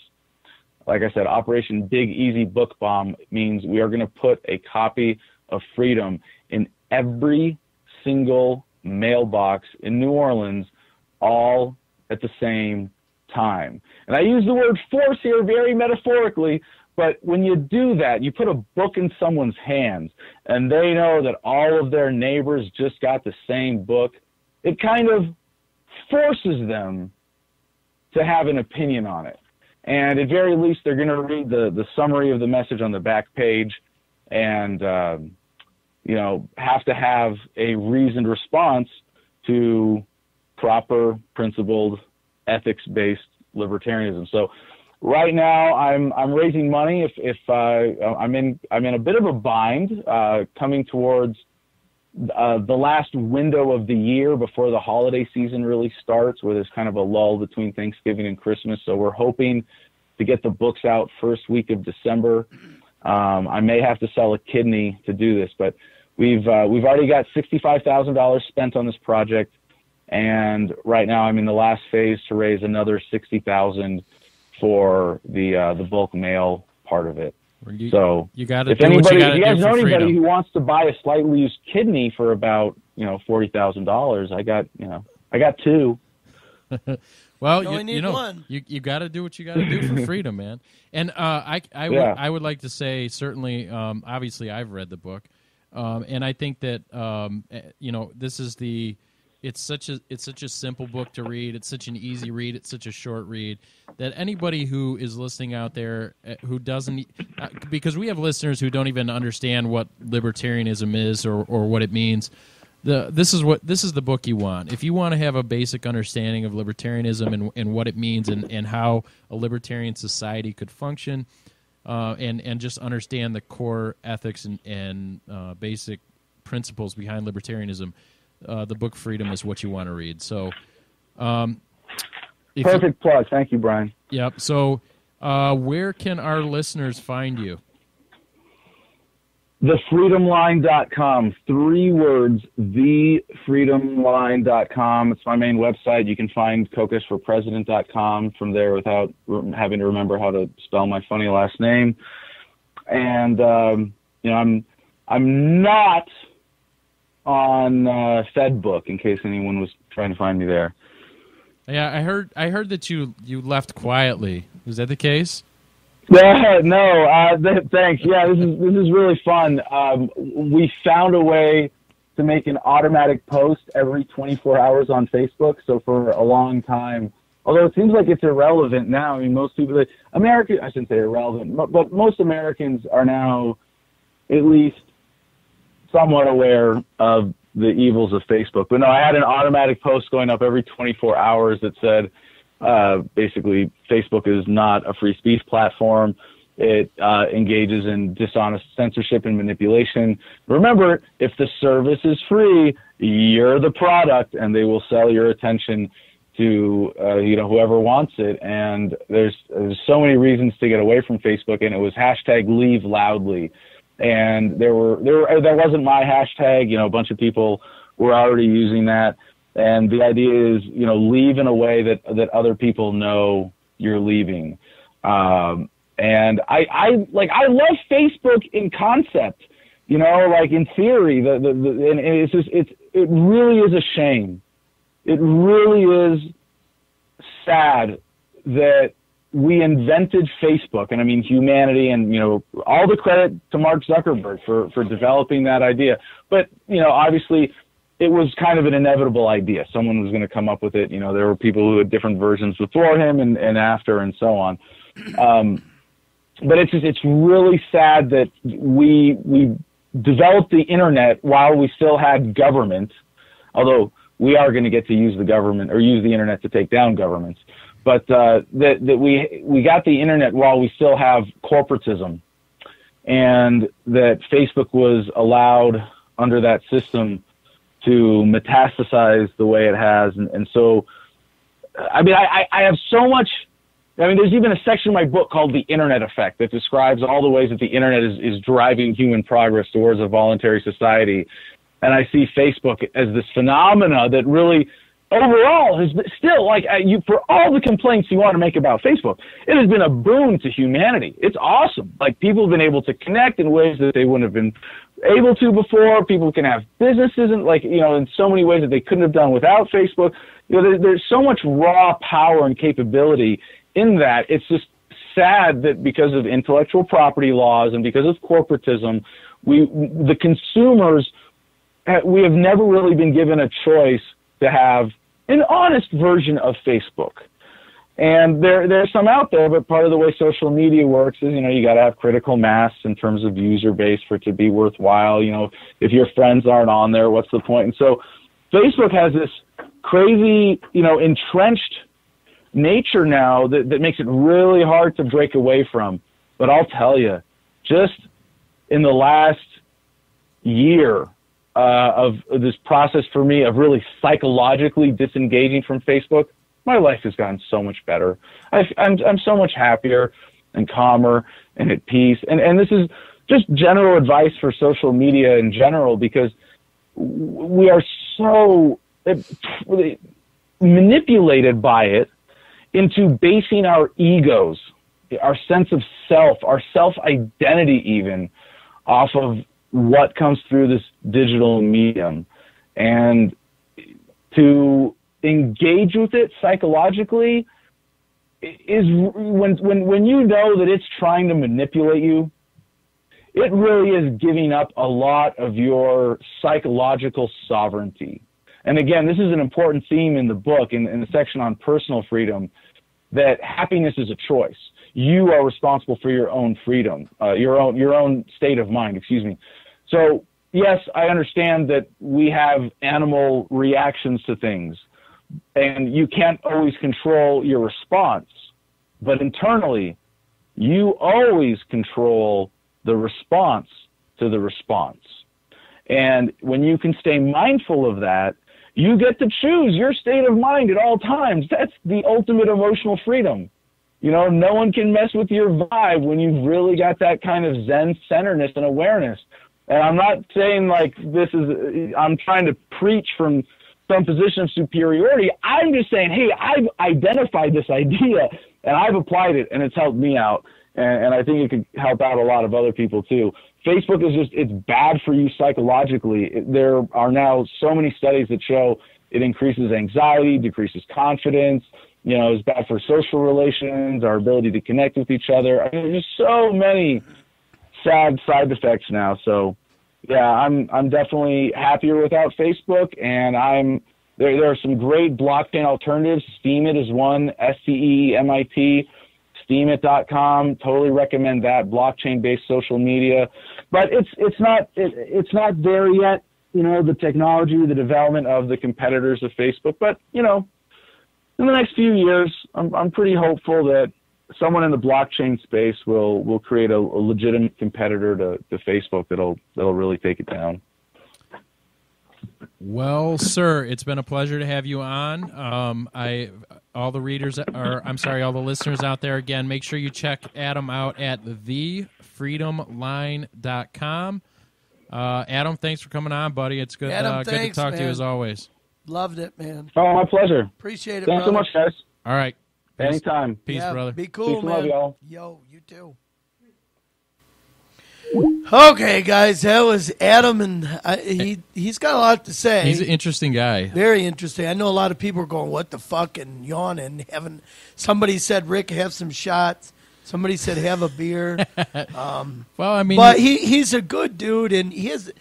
Speaker 9: Like I said, Operation Big Easy Book Bomb means we are going to put a copy of freedom in every single mailbox in New Orleans, all at the same time. And I use the word force here very metaphorically, but when you do that, you put a book in someone's hands and they know that all of their neighbors just got the same book, it kind of forces them to have an opinion on it. And at very least, they're going to read the summary of the message on the back page and, have to have a reasoned response to proper, principled, ethics-based libertarianism. So right now, I'm raising money. If I'm in a bit of a bind, coming towards the last window of the year before the holiday season really starts, where there's kind of a lull between Thanksgiving and Christmas. So we're hoping to get the books out first week of December. I may have to sell a kidney to do this, but we've already got $65,000 spent on this project, and right now I'm in the last phase to raise another $60,000 for the bulk mail part of it. So
Speaker 4: you got to
Speaker 9: if
Speaker 4: do
Speaker 9: anybody,
Speaker 4: what you got to
Speaker 9: if you guys
Speaker 4: do
Speaker 9: know
Speaker 4: for
Speaker 9: anybody
Speaker 4: freedom.
Speaker 9: who wants to buy a slightly used kidney for about $40,000, I got two.
Speaker 4: Well,
Speaker 3: You only need one.
Speaker 4: you got to do what you got to do for freedom, man. And I would like to say, certainly, obviously, I've read the book, and I think that this is it's such a simple book to read. It's such an easy read. It's such a short read that anybody who is listening out there who doesn't, because we have listeners who don't even understand what libertarianism is or what it means. This is the book you want. If you want to have a basic understanding of libertarianism and what it means and how a libertarian society could function, and just understand the core ethics and basic principles behind libertarianism, the book Freedom is what you want to read. So,
Speaker 9: perfect plug. Thank you, Brian.
Speaker 4: Yep. So, where can our listeners find you?
Speaker 9: Thefreedomline.com. 3 words, thefreedomline.com. It's my main website. You can find caucusforpresident.com from there without having to remember how to spell my funny last name. And, I'm not on FedBook, in case anyone was trying to find me there.
Speaker 4: Yeah, I heard that you left quietly. Was that the case?
Speaker 9: Yeah, no, thanks. Yeah, this is really fun. We found a way to make an automatic post every 24 hours on Facebook. So for a long time, although it seems like it's irrelevant now. I mean, most people, I shouldn't say irrelevant, but most Americans are now at least somewhat aware of the evils of Facebook. But no, I had an automatic post going up every 24 hours that said, basically, Facebook is not a free speech platform. It engages in dishonest censorship and manipulation. Remember, if the service is free, you're the product, and they will sell your attention to whoever wants it. And there's so many reasons to get away from Facebook, and it was #leave loudly. And there wasn't my hashtag. A bunch of people were already using that. And the idea is, leave in a way that other people know you're leaving. And I love Facebook in concept, like in theory. And it's just it really is a shame. It really is sad that we invented Facebook, and I mean humanity, and all the credit to Mark Zuckerberg for developing that idea. But obviously, it was kind of an inevitable idea. Someone was going to come up with it. There were people who had different versions before him and after, and so on. But it's really sad that we developed the internet while we still had government, although we are going to get to use the government or use the internet to take down governments. But that we got the internet while we still have corporatism, and that Facebook was allowed under that system to metastasize the way it has. And so, I mean, I have so much. I mean, there's even a section in my book called The Internet Effect that describes all the ways that the internet is driving human progress towards a voluntary society. And I see Facebook as this phenomena that really, overall, has been still, for all the complaints you want to make about Facebook, it has been a boon to humanity. It's awesome. People have been able to connect in ways that they wouldn't have been able to before. People can have businesses in so many ways that they couldn't have done without Facebook. There's so much raw power and capability in that. It's just sad that because of intellectual property laws and because of corporatism, the consumers, we have never really been given a choice to have an honest version of Facebook. And there's some out there, but part of the way social media works is, you got to have critical mass in terms of user base for it to be worthwhile. If your friends aren't on there, what's the point? And so Facebook has this crazy, entrenched nature now that makes it really hard to break away from. But I'll tell you, just in the last year of this process for me of really psychologically disengaging from Facebook, my life has gotten so much better. I'm so much happier and calmer and at peace. And this is just general advice for social media in general, because we are so manipulated by it into basing our egos, our sense of self, our self-identity even, off of what comes through this digital medium. And to engage with it psychologically is when you know that it's trying to manipulate you, it really is giving up a lot of your psychological sovereignty. And again, this is an important theme in the book, in the section on personal freedom, that happiness is a choice. You are responsible for your own freedom, your own state of mind, excuse me. So, yes, I understand that we have animal reactions to things, and you can't always control your response. But internally, you always control the response to the response. And when you can stay mindful of that, you get to choose your state of mind at all times. That's the ultimate emotional freedom. No one can mess with your vibe when you've really got that kind of Zen centeredness and awareness. And I'm not saying I'm trying to preach from some position of superiority. I'm just saying, hey, I've identified this idea and I've applied it, and it's helped me out. And I think it could help out a lot of other people too. Facebook it's bad for you psychologically. There are now so many studies that show it increases anxiety, decreases confidence, it's bad for social relations, our ability to connect with each other. I mean, there's so many sad side effects now. So yeah, I'm definitely happier without Facebook, and I'm There are some great blockchain alternatives. Steemit is one, STEEMIT, steemit.com. Totally recommend that. Blockchain-based social media, but it's not there yet. The technology, the development of the competitors of Facebook. But in the next few years, I'm pretty hopeful that someone in the blockchain space will create a legitimate competitor to Facebook that'll really take it down.
Speaker 4: Well, sir, it's been a pleasure to have you on. All the listeners out there, again, make sure you check Adam out at thefreedomline.com. Adam, thanks for coming on, buddy. It's good,
Speaker 3: Adam,
Speaker 4: good to talk to you as always.
Speaker 3: Loved it, man.
Speaker 9: Oh, my pleasure.
Speaker 3: Appreciate it,
Speaker 9: Thanks
Speaker 3: brother.
Speaker 9: so much, guys.
Speaker 4: All right. Peace.
Speaker 9: Anytime.
Speaker 4: Peace, brother.
Speaker 3: Be cool,
Speaker 9: Peace,
Speaker 3: man.
Speaker 9: love y'all.
Speaker 3: Yo, you too. Okay, guys, that was Adam, and he's got a lot to say.
Speaker 4: He's an interesting guy.
Speaker 3: Very interesting. I know a lot of people are going, what the fuck, and yawning. Somebody said, Rick, have some shots. Somebody said, have a beer.
Speaker 4: Well, I mean...
Speaker 3: But he's a good dude, and he has...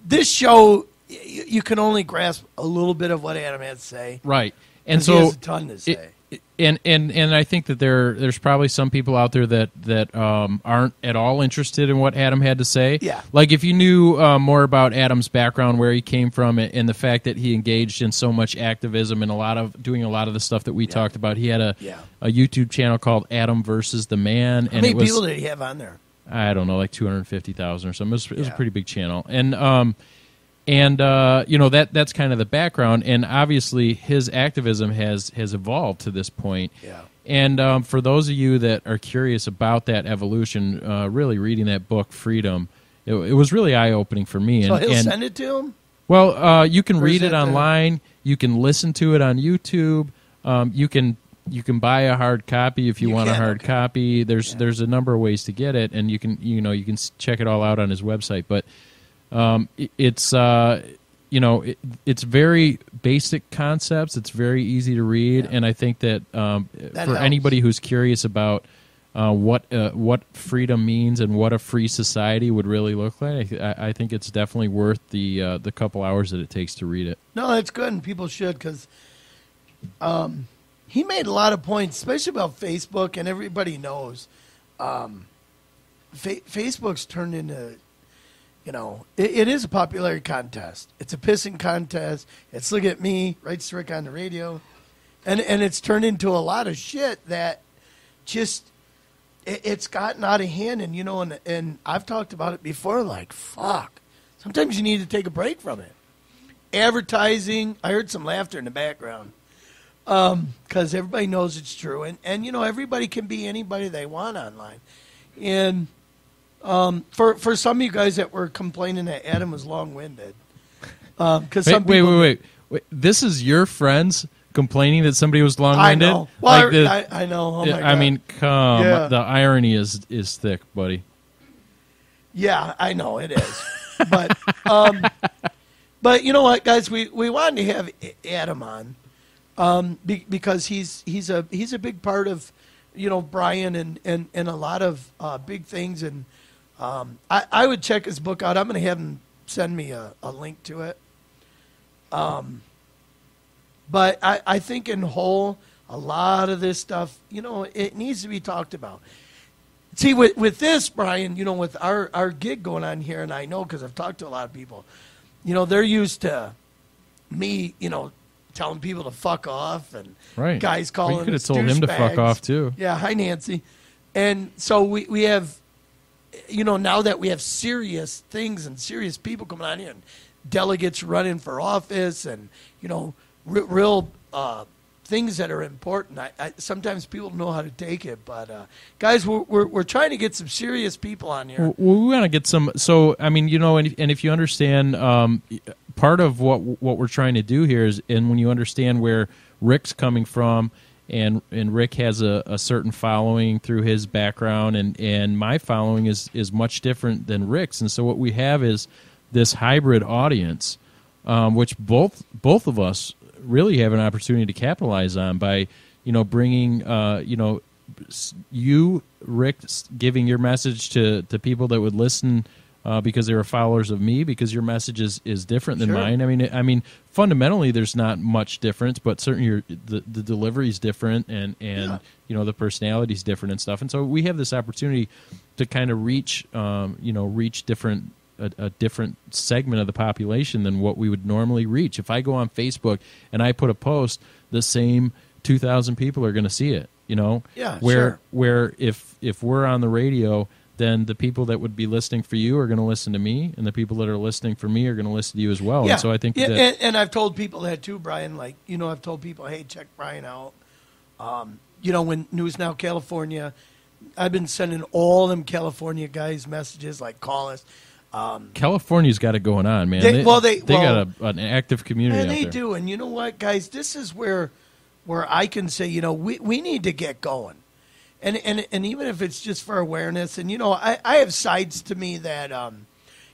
Speaker 3: This show, you can only grasp a little bit of what Adam has to say.
Speaker 4: Right. And so
Speaker 3: he has a ton to say.
Speaker 4: And I think that there's probably some people out there that aren't at all interested in what Adam had to say.
Speaker 3: Yeah.
Speaker 4: Like if you knew more about Adam's background, where he came from, and the fact that he engaged in so much activism and doing a lot of the stuff that we talked about. He had a YouTube channel called Adam versus the Man.
Speaker 3: How many people did he have on there?
Speaker 4: I don't know, like 250,000 or something. It was a pretty big channel. And that's kind of the background, and obviously his activism has evolved to this point.
Speaker 3: Yeah.
Speaker 4: And for those of you that are curious about that evolution, really reading that book, Freedom, it was really eye-opening for me.
Speaker 3: So he'll send it to him?
Speaker 4: Well, you can read it online. You can listen to it on YouTube. You can buy a hard copy if you want a hard copy. There's a number of ways to get it, and you can check it all out on his website. But it's very basic concepts. It's very easy to read, and I think that for
Speaker 3: helps.
Speaker 4: anybody who's curious about what freedom means and what a free society would really look like, I think it's definitely worth the couple hours that it takes to read it.
Speaker 3: No, that's good, and people should, because he made a lot of points, especially about Facebook, and everybody knows Facebook's turned into... it is a popularity contest. It's a pissing contest. It's look at me, writes Rick on the radio. And it's turned into a lot of shit that just, it's gotten out of hand. And, and I've talked about it before, like, fuck. Sometimes you need to take a break from it. Advertising, I heard some laughter in the background. Because everybody knows it's true. And, everybody can be anybody they want online. And... for some of you guys that were complaining that Adam was long-winded, because
Speaker 4: wait, this is your friends complaining that somebody was long-winded?
Speaker 3: I know. Well, I know. Oh my God.
Speaker 4: I mean, the irony is thick, buddy.
Speaker 3: Yeah, I know it is, but you know what, guys, we wanted to have Adam on, because he's a big part of Brian and a lot of big things. And I would check his book out. I'm going to have him send me a link to it. But I think in whole, a lot of this stuff, it needs to be talked about. See, with this, Brian, with our gig going on here, and I know because I've talked to a lot of people, they're used to me, telling people to fuck off, and guys calling
Speaker 4: you could have told him to fuck off, too.
Speaker 3: Yeah, hi, Nancy. And so we have... now that we have serious things and serious people coming on here, and delegates running for office, and real things that are important. I sometimes people don't know how to take it, but guys, we're trying to get some serious people on here.
Speaker 4: Well, we want to get some. So I mean, and if you understand, part of what we're trying to do here is, and when you understand where Rick's coming from. And Rick has a certain following through his background, and my following is much different than Rick's. And so what we have is this hybrid audience, which both of us really have an opportunity to capitalize on by, bringing, you, Rick, giving your message to people that would listen because they were followers of me, because your message is different than mine. I mean, fundamentally, there's not much difference, but certainly the delivery is different, and the personality is different and stuff. And so we have this opportunity to kind of reach different. A different segment of the population than what we would normally reach. If I go on Facebook and I put a post, the same 2,000 people are going to see it. Where if we're on the radio, then the people that would be listening for you are going to listen to me, and the people that are listening for me are going to listen to you as well.
Speaker 3: Yeah.
Speaker 4: And so I think
Speaker 3: and I've told people that too, Brian. Like, I've told people, hey, check Brian out. When News Now California, I've been sending all them California guys messages like, call us.
Speaker 4: California's got it going on, man. They got an active community.
Speaker 3: And
Speaker 4: out
Speaker 3: they
Speaker 4: there.
Speaker 3: do. And you know what, guys? This is where I can say, we need to get going. And even if it's just for awareness, and I have sides to me that a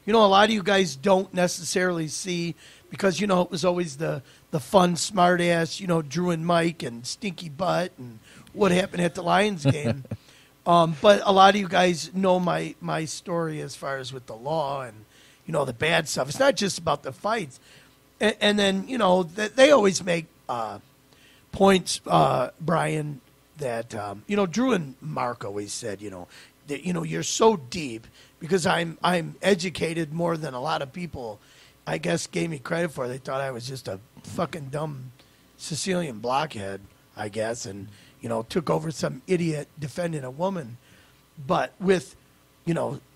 Speaker 3: lot of you guys don't necessarily see, because it was always the fun smart ass, Drew and Mike and Stinky Butt and what happened at the Lions game. But a lot of you guys know my story as far as with the law and, the bad stuff. It's not just about the fights. And then, they always make points, Brian, that, Drew and Mark always said, that, you're so deep, because I'm educated more than a lot of people, I guess, gave me credit for. They thought I was just a fucking dumb Sicilian blockhead, I guess, and took over some idiot defending a woman. But with,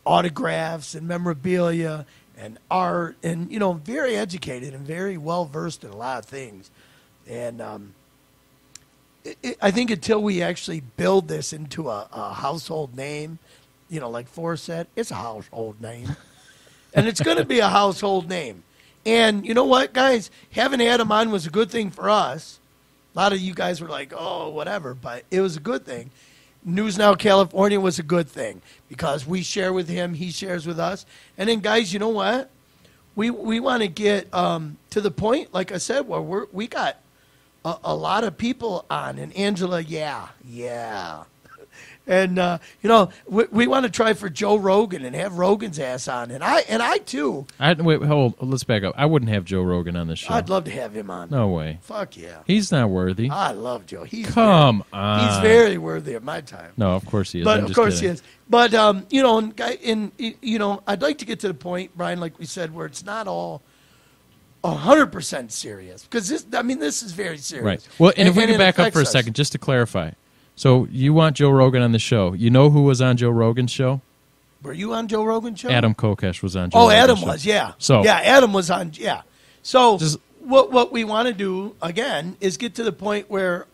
Speaker 3: autographs and memorabilia and art and, very educated and very well-versed in a lot of things. And I think until we actually build this into a household name, like Forrest said, it's a household name. And it's going to be a household name. And you know what, guys? Having Adam on was a good thing for us. A lot of you guys were like, oh, whatever, but it was a good thing. News Now California was a good thing because we share with him, he shares with us. And then, guys, you know what? We want to get to the point, like I said, where we got a lot of people on. And Angela, yeah. And, we want to try for Joe Rogan and have Rogan's ass on. And I too.
Speaker 4: Wait, hold. Let's back up. I wouldn't have Joe Rogan on this show.
Speaker 3: I'd love to have him on.
Speaker 4: No way.
Speaker 3: Fuck yeah.
Speaker 4: He's not worthy.
Speaker 3: I love Joe.
Speaker 4: Come on.
Speaker 3: He's very worthy of my time.
Speaker 4: No, of course he is.
Speaker 3: But
Speaker 4: I'm
Speaker 3: of
Speaker 4: just
Speaker 3: course
Speaker 4: kidding.
Speaker 3: he is. But, I'd like to get to the point, Brian, like we said, where it's not all 100% serious. Because this is very serious.
Speaker 4: Right. Well, and if we can back up for a second, just to clarify. So you want Joe Rogan on the show. You know who was on Joe Rogan's show?
Speaker 3: Were you on Joe Rogan's show?
Speaker 4: Adam Kokesh was on Joe Rogan's
Speaker 3: Adam
Speaker 4: show.
Speaker 3: was, yeah.
Speaker 4: So
Speaker 3: yeah, Adam was on, yeah. So what we want to do, again, is get to the point where,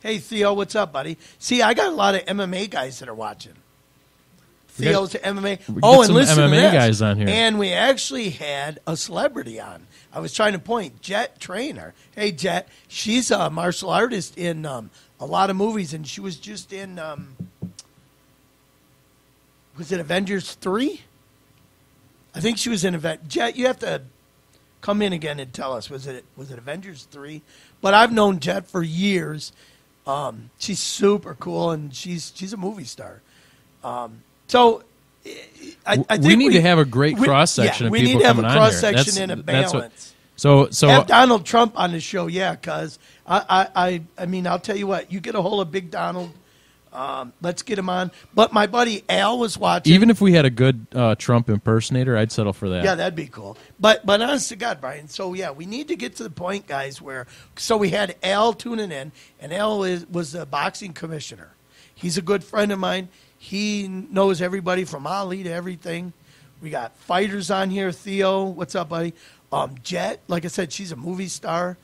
Speaker 3: hey, Theo, what's up, buddy? See, I got a lot of MMA guys that are watching. Theo's MMA.
Speaker 4: And listen MMA to this. Guys on here.
Speaker 3: And we actually had a celebrity on. I was trying to point, Jet Trainer. Hey, Jet, she's a martial artist in a lot of movies, and she was just in, was it Avengers 3? I think she was in Jet, you have to come in again and tell us, was it Avengers 3? But I've known Jet for years. She's super cool, and she's a movie star. So I think
Speaker 4: we need to have a great cross-section of people coming on here.
Speaker 3: We need to have a cross-section and a balance.
Speaker 4: So
Speaker 3: have Donald Trump on the show, yeah, because I mean, I'll tell you what, you get a hold of Big Donald, let's get him on. But my buddy Al was watching.
Speaker 4: Even if we had a good Trump impersonator, I'd settle for that.
Speaker 3: Yeah, that'd be cool. But honest to God, Brian, so yeah, we need to get to the point, guys, where, so we had Al tuning in, and Al was the boxing commissioner. He's a good friend of mine. He knows everybody from Ali to everything. We got fighters on here. Theo, what's up, buddy? Jet, like I said, she's a movie star.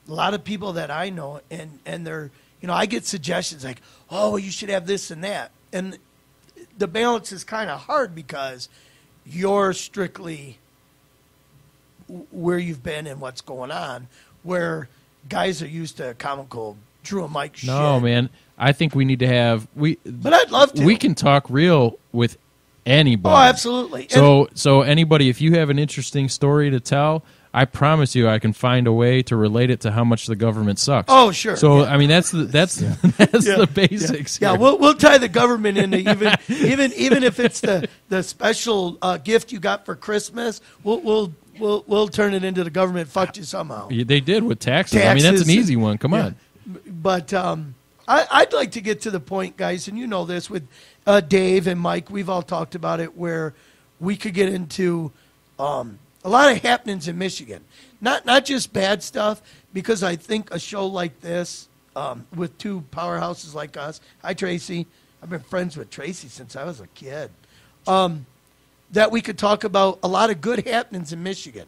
Speaker 3: A lot of people that I know, and they're, I get suggestions like, oh, you should have this and that. And the balance is kind of hard because you're strictly where you've been and what's going on, where guys are used to comical Drew and Mike shit.
Speaker 4: No, man. I think we need to have
Speaker 3: but I'd love to.
Speaker 4: We can talk real with anybody.
Speaker 3: Oh, absolutely.
Speaker 4: So anybody, if you have an interesting story to tell, I promise you I can find a way to relate it to how much the government sucks.
Speaker 3: Oh, sure.
Speaker 4: So,
Speaker 3: yeah.
Speaker 4: I mean, that's the basics.
Speaker 3: Yeah,
Speaker 4: here.
Speaker 3: we'll tie the government into even if it's the special gift you got for Christmas, we'll turn it into the government fucked you somehow.
Speaker 4: They did with taxes. I mean, that's an easy one. Come on.
Speaker 3: But I'd like to get to the point, guys, and you know this with Dave and Mike. We've all talked about it where we could get into a lot of happenings in Michigan. Not just bad stuff, because I think a show like this with two powerhouses like us. Hi, Tracy. I've been friends with Tracy since I was a kid. That we could talk about a lot of good happenings in Michigan,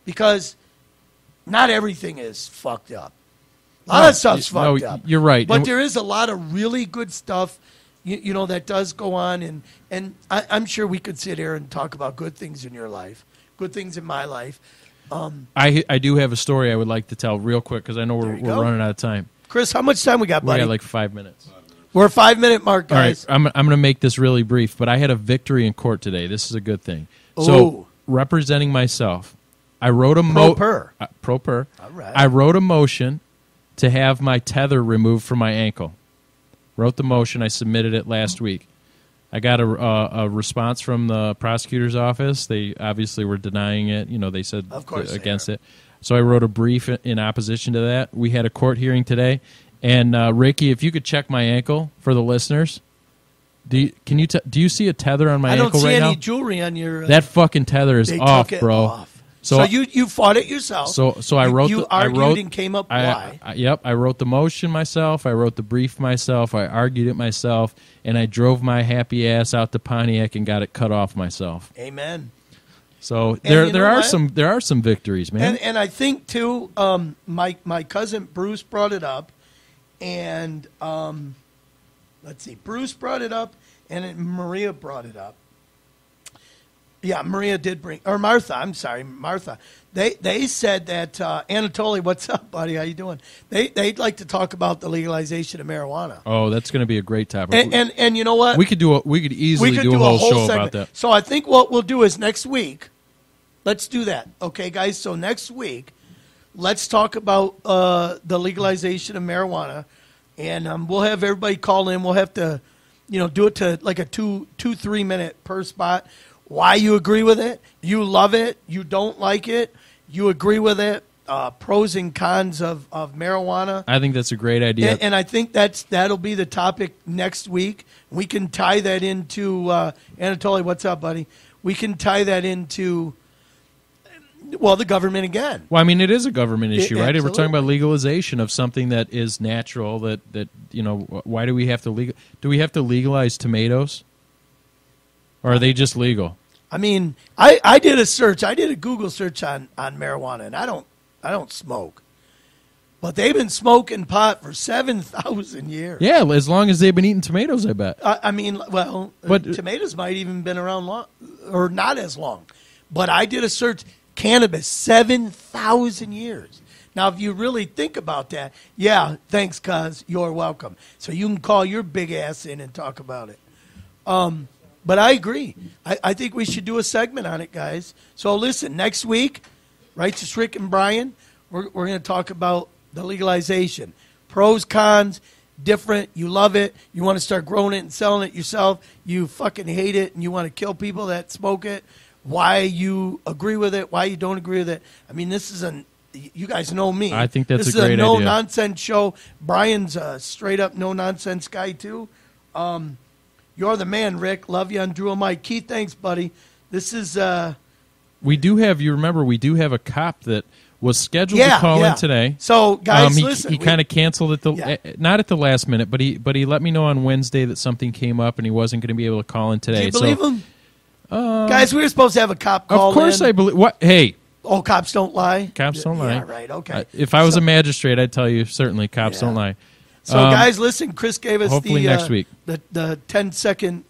Speaker 3: because not everything is fucked up. A lot of stuff's fucked up.
Speaker 4: You're right.
Speaker 3: But there is a lot of really good stuff, you know, that does go on. And I'm sure we could sit here and talk about good things in your life, good things in my life.
Speaker 4: I do have a story I would like to tell real quick, because I know we're running out of time.
Speaker 3: Chris, how much time we got, buddy?
Speaker 4: We got like 5 minutes.
Speaker 3: We're a 5-minute mark, guys.
Speaker 4: All right, I'm going to make this really brief, but I had a victory in court today. This is a good thing. So, representing myself, I wrote a pro per.
Speaker 3: All right.
Speaker 4: I wrote a motion to have my tether removed from my ankle. Wrote the motion. I submitted it last week. I got a response from the prosecutor's office. They obviously were denying it. You know, they said against it. So I wrote a brief in opposition to that. We had a court hearing today. And Ricky, if you could check my ankle for the listeners, do you see a tether on my ankle right now?
Speaker 3: I don't see any jewelry on your.
Speaker 4: That fucking tether is off, bro.
Speaker 3: Off. So you fought it yourself.
Speaker 4: So I wrote.
Speaker 3: You argued and came up why?
Speaker 4: I wrote the motion myself. I wrote the brief myself. I argued it myself, and I drove my happy ass out to Pontiac and got it cut off myself.
Speaker 3: Amen.
Speaker 4: So there are some victories, man.
Speaker 3: And I think too, my cousin Bruce brought it up. And let's see, Bruce brought it up, and Maria brought it up. Yeah, Maria did bring, or Martha. I'm sorry, Martha. They said that Anatoly, what's up, buddy? How you doing? They'd like to talk about the legalization of marijuana.
Speaker 4: Oh, that's going to be a great topic.
Speaker 3: And you know what?
Speaker 4: We could easily do a whole show
Speaker 3: segment
Speaker 4: about that.
Speaker 3: So I think what we'll do is next week. Let's do that, okay, guys? So next week, let's talk about the legalization of marijuana, and we'll have everybody call in. We'll have to, do it to like a 2-3 minute per spot. Why you agree with it? You love it? You don't like it? You agree with it? Pros and cons of marijuana.
Speaker 4: I think that's a great idea,
Speaker 3: and I think that'll be the topic next week. We can tie that into Anatoly. What's up, buddy? We can tie that into. Well, the government again.
Speaker 4: Well, I mean, it is a government issue, right?
Speaker 3: Absolutely.
Speaker 4: We're talking about legalization of something that is natural. That why do we have to Do we have to legalize tomatoes, or are they just legal?
Speaker 3: I mean, I did a search. I did a Google search on marijuana, and I don't smoke, but they've been smoking pot for 7,000 years.
Speaker 4: Yeah, as long as they've been eating tomatoes, I bet.
Speaker 3: I mean, well, but tomatoes might even been around long, or not as long. But I did a search. Cannabis, 7,000 years. Now, if you really think about that, yeah, thanks, cuz, you're welcome. So you can call your big ass in and talk about it. But I agree. I think we should do a segment on it, guys. So listen, next week, Righteous Rick and Brian, we're going to talk about the legalization. Pros, cons, different. You love it. You want to start growing it and selling it yourself. You fucking hate it and you want to kill people that smoke it. Why you agree with it, why you don't agree with it. I mean, you guys know me.
Speaker 4: I think that's
Speaker 3: a
Speaker 4: great idea.
Speaker 3: This is a no-nonsense show. Brian's a straight-up no-nonsense guy, too. You're the man, Rick. Love you on Drew and Mike. Keith, thanks, buddy. This is...
Speaker 4: We do have a cop that was scheduled to call in today.
Speaker 3: So, guys, listen.
Speaker 4: He kind of canceled not at the last minute, but he let me know on Wednesday that something came up and he wasn't going to be able to call in today.
Speaker 3: Do you believe him? Guys, we were supposed to have a cop call in.
Speaker 4: Of course I believe. What? Hey.
Speaker 3: Oh, cops don't lie?
Speaker 4: Cops don't lie.
Speaker 3: Yeah, right, okay.
Speaker 4: If I was a magistrate, I'd tell you, certainly, cops don't lie.
Speaker 3: So, guys, listen, Chris gave us
Speaker 4: hopefully next week.
Speaker 3: the 10-second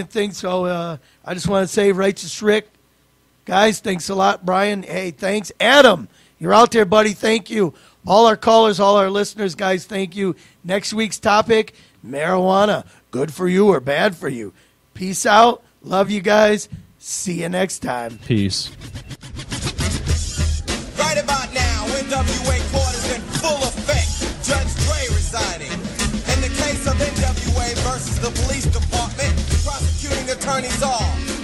Speaker 3: thing. So I just want to say, Righteous Rick, guys, thanks a lot. Brian, hey, thanks. Adam, you're out there, buddy. Thank you. All our callers, all our listeners, guys, thank you. Next week's topic, marijuana, good for you or bad for you. Peace out. Love you guys. See you next time.
Speaker 4: Peace.
Speaker 2: NWA court is in full effect. Judge Dre resigning. In the case of NWA versus the police department, prosecuting attorneys are